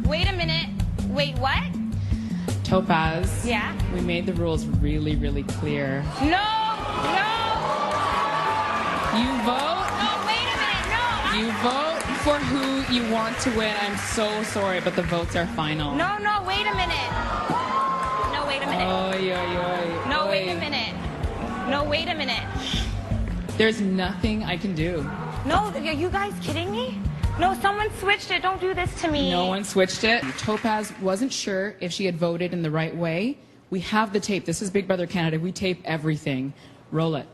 Wait a minute. Wait, what? Topaz. Yeah? We made the rules really, really clear. No! You vote? No, wait a minute, no! You vote for who you want to win. I'm so sorry, but the votes are final. No, wait a minute. No, wait a minute. Oy, oy, oy. No, Oy. wait a minute. No, wait a minute. There's nothing I can do. No, are you guys kidding me? No, someone switched it. Don't do this to me. No one switched it. Topaz wasn't sure if she had voted in the right way. We have the tape. This is Big Brother Canada. We tape everything. Roll it.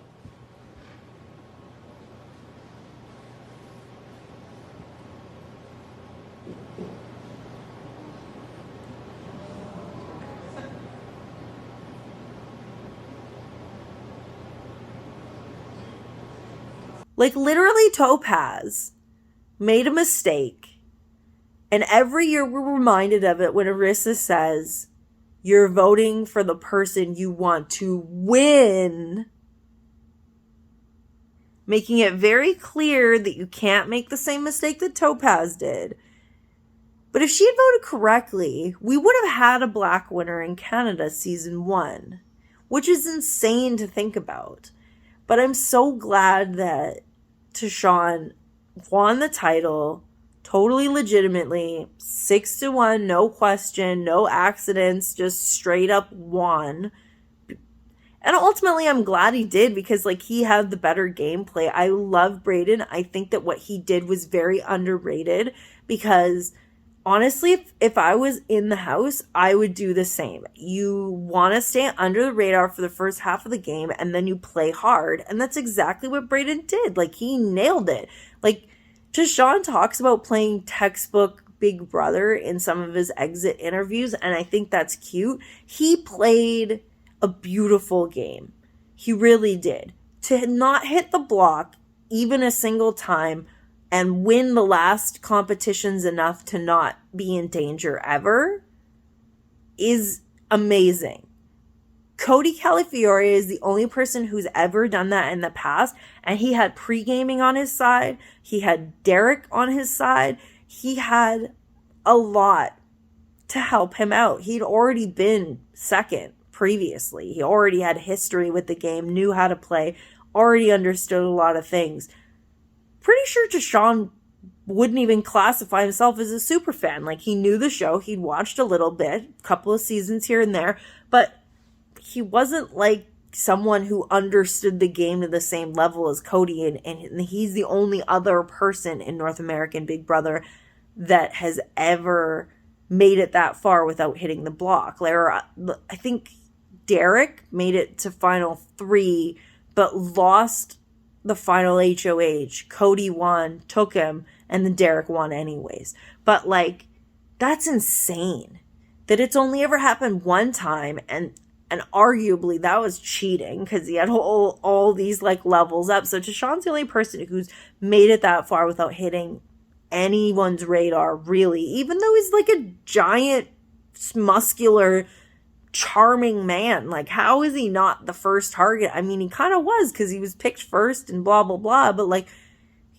Like, literally, Topaz made a mistake. And every year we're reminded of it when Arissa says, you're voting for the person you want to win. Making it very clear that you can't make the same mistake that Topaz did. But if she had voted correctly, we would have had a black winner in Canada season 1. Which is insane to think about. But I'm so glad that Tashawn won the title totally legitimately, 6-1, no question, no accidents, just straight up won. And ultimately, I'm glad he did because, like, he had the better gameplay. I love Brayden. I think that what he did was very underrated because, honestly, if I was in the house, I would do the same. You want to stay under the radar for the first half of the game and then you play hard. And that's exactly what Brayden did. Like, he nailed it. Like, Tashawn talks about playing textbook Big Brother in some of his exit interviews, and I think that's cute. He played a beautiful game. He really did. To not hit the block even a single time and win the last competitions enough to not be in danger ever is amazing. Cody Calafiore is the only person who's ever done that in the past, and he had pre-gaming on his side. He had Derek on his side. He had a lot to help him out. He'd already been second previously. He already had history with the game, knew how to play, already understood a lot of things. Pretty sure Tashawn wouldn't even classify himself as a super fan. Like, he knew the show. He'd watched a little bit, a couple of seasons here and there, but he wasn't like someone who understood the game to the same level as Cody, and he's the only other person in North American Big Brother that has ever made it that far without hitting the block. I think Derek made it to final 3, but lost the final HOH. Cody won, took him, and then Derek won anyways. But like, that's insane that it's only ever happened one time, and arguably that was cheating because he had all these like levels up. So Tashawn's the only person who's made it that far without hitting anyone's radar, really, even though he's like a giant, muscular, charming man. Like, how is he not the first target? I mean, he kind of was because he was picked first and blah blah blah, but like,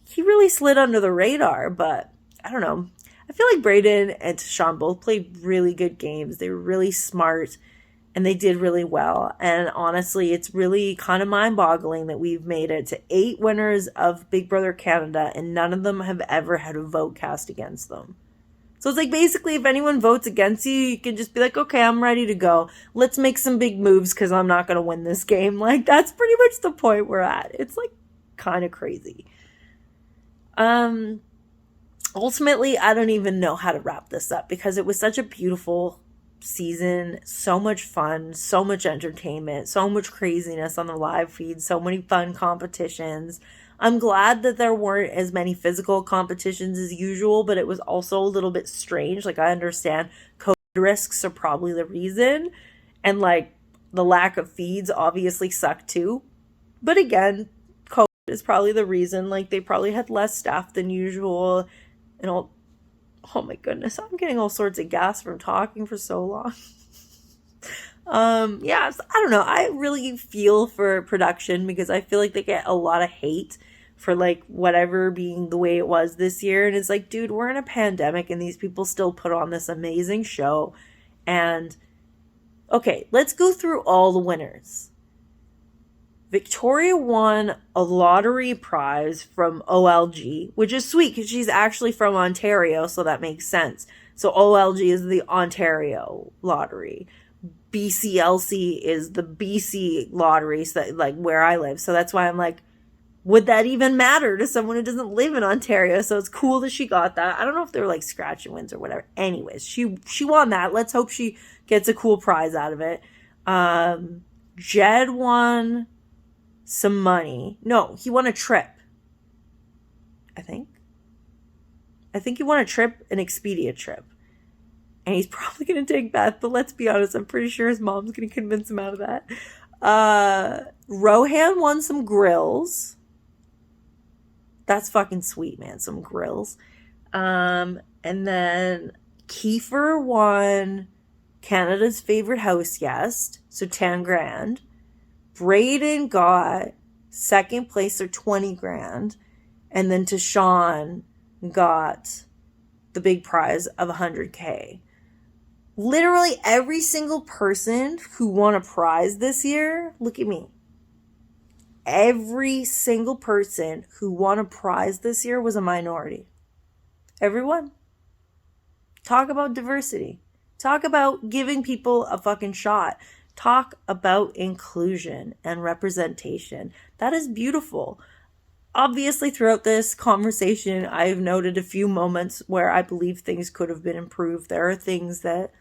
he really slid under the radar. But I don't know, I feel like Braden and Tashawn both played really good games. They were really smart and they did really well. And honestly, it's really kind of mind-boggling that we've made it to 8 winners of Big Brother Canada and none of them have ever had a vote cast against them. So it's like, basically, if anyone votes against you, you can just be like, okay, I'm ready to go. Let's make some big moves because I'm not going to win this game. Like, that's pretty much the point we're at. It's like kind of crazy. Ultimately, I don't even know how to wrap this up because it was such a beautiful season, so much fun, so much entertainment, so much craziness on the live feed, so many fun competitions. I'm glad that there weren't as many physical competitions as usual, but it was also a little bit strange. Like, I understand COVID risks are probably the reason, and like the lack of feeds obviously sucked too. But again, COVID is probably the reason. Like, they probably had less staff than usual and all. Oh my goodness, I'm getting all sorts of gas from talking for so long. Yeah, so I don't know. I really feel for production because I feel like they get a lot of hate for like whatever being the way it was this year. And it's like, dude, we're in a pandemic and these people still put on this amazing show. And okay, let's go through all the winners. Victoria won a lottery prize from OLG, which is sweet because she's actually from Ontario, so that makes sense. So OLG is the Ontario lottery. BCLC is the BC lottery, so that, like, where I live. So that's why I'm like, would that even matter to someone who doesn't live in Ontario? So it's cool that she got that. I don't know if they were like scratch and wins or whatever. Anyways, she won that. Let's hope she gets a cool prize out of it. Jed won some money. No, he won a trip. I think he won a trip, an Expedia trip. And he's probably going to take Beth, but let's be honest, I'm pretty sure his mom's going to convince him out of that. Rohan won some grills. That's fucking sweet, man. Some grills. And then Kiefer won Canada's favorite house guest, so 10 grand. Braden got second place, or 20 grand. And then Tashawn got the big prize of 100K. Literally every single person who won a prize this year, look at me. Every single person who won a prize this year was a minority. Everyone. Talk about diversity. Talk about giving people a fucking shot. Talk about inclusion and representation. That is beautiful. Obviously, throughout this conversation, I've noted a few moments where I believe things could have been improved. There are things that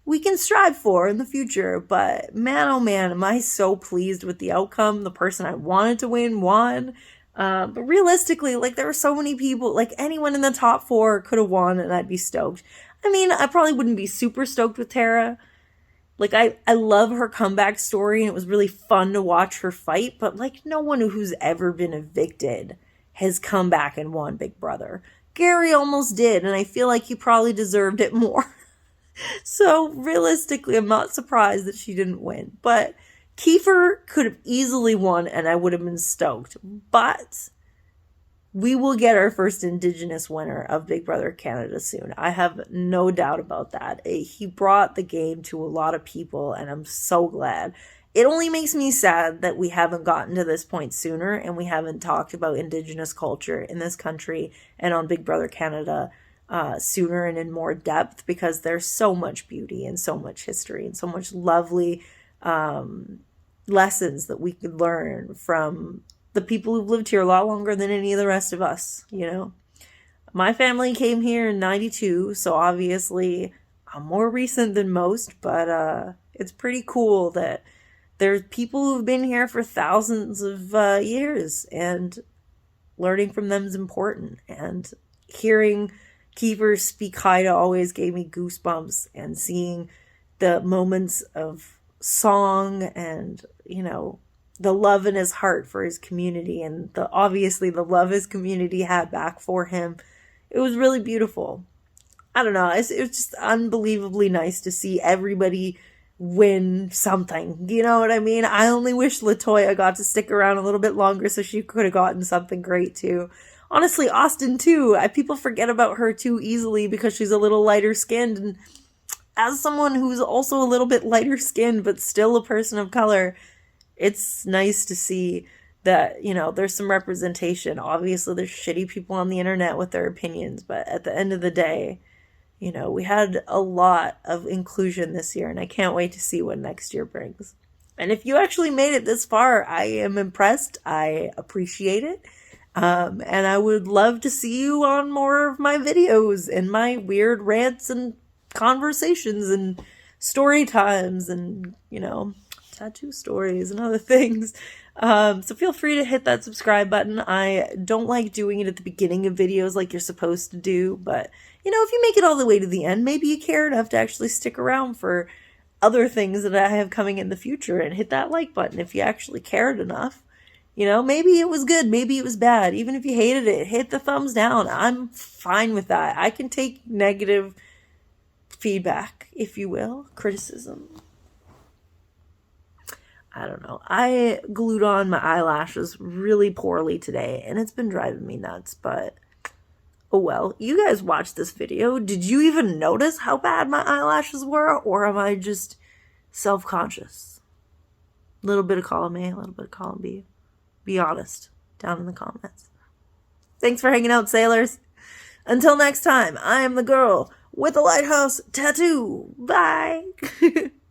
we can strive for in the future, but man, oh man, am I so pleased with the outcome. The person I wanted to win won. But realistically, like, there were so many people, like anyone in the top 4 could have won and I'd be stoked. I mean, I probably wouldn't be super stoked with Tara. Like, I love her comeback story and it was really fun to watch her fight, but like, no one who's ever been evicted has come back and won Big Brother. Gary almost did, and I feel like he probably deserved it more. So realistically, I'm not surprised that she didn't win. But Kiefer could have easily won and I would have been stoked. But we will get our first Indigenous winner of Big Brother Canada soon. I have no doubt about that. He brought the game to a lot of people and I'm so glad. It only makes me sad that we haven't gotten to this point sooner and we haven't talked about Indigenous culture in this country and on Big Brother Canada sooner and in more depth, because there's so much beauty and so much history and so much lovely lessons that we could learn from the people who've lived here a lot longer than any of the rest of us, you know. My family came here in 92, so obviously more recent than most, but it's pretty cool that there's people who've been here for thousands of years, and learning from them is important. And hearing keepers speak Haida always gave me goosebumps, and seeing the moments of song and, you know, the love in his heart for his community, and obviously the love his community had back for him. It was really beautiful. I don't know. It was just unbelievably nice to see everybody win something. You know what I mean? I only wish LaToya got to stick around a little bit longer so she could have gotten something great too. Honestly, Austin too. People forget about her too easily because she's a little lighter skinned. And as someone who's also a little bit lighter skinned but still a person of color, it's nice to see that, you know, there's some representation. Obviously, there's shitty people on the internet with their opinions, but at the end of the day, you know, we had a lot of inclusion this year, and I can't wait to see what next year brings. And if you actually made it this far, I am impressed. I appreciate it. And I would love to see you on more of my videos and my weird rants and conversations and story times and, you know, tattoo stories and other things. So feel free to hit that subscribe button. I don't like doing it at the beginning of videos like you're supposed to do, but you know, if you make it all the way to the end, maybe you care enough to actually stick around for other things that I have coming in the future, and hit that like button if you actually cared enough. You know, maybe it was good, maybe it was bad. Even if you hated it, hit the thumbs down. I'm fine with that. I can take negative feedback, if you will, criticism. I don't know. I glued on my eyelashes really poorly today, and it's been driving me nuts, but oh well. You guys watched this video. Did you even notice how bad my eyelashes were, or am I just self-conscious? A little bit of column A, a little bit of column B. Be honest down in the comments. Thanks for hanging out, sailors. Until next time, I am the girl with the lighthouse tattoo. Bye.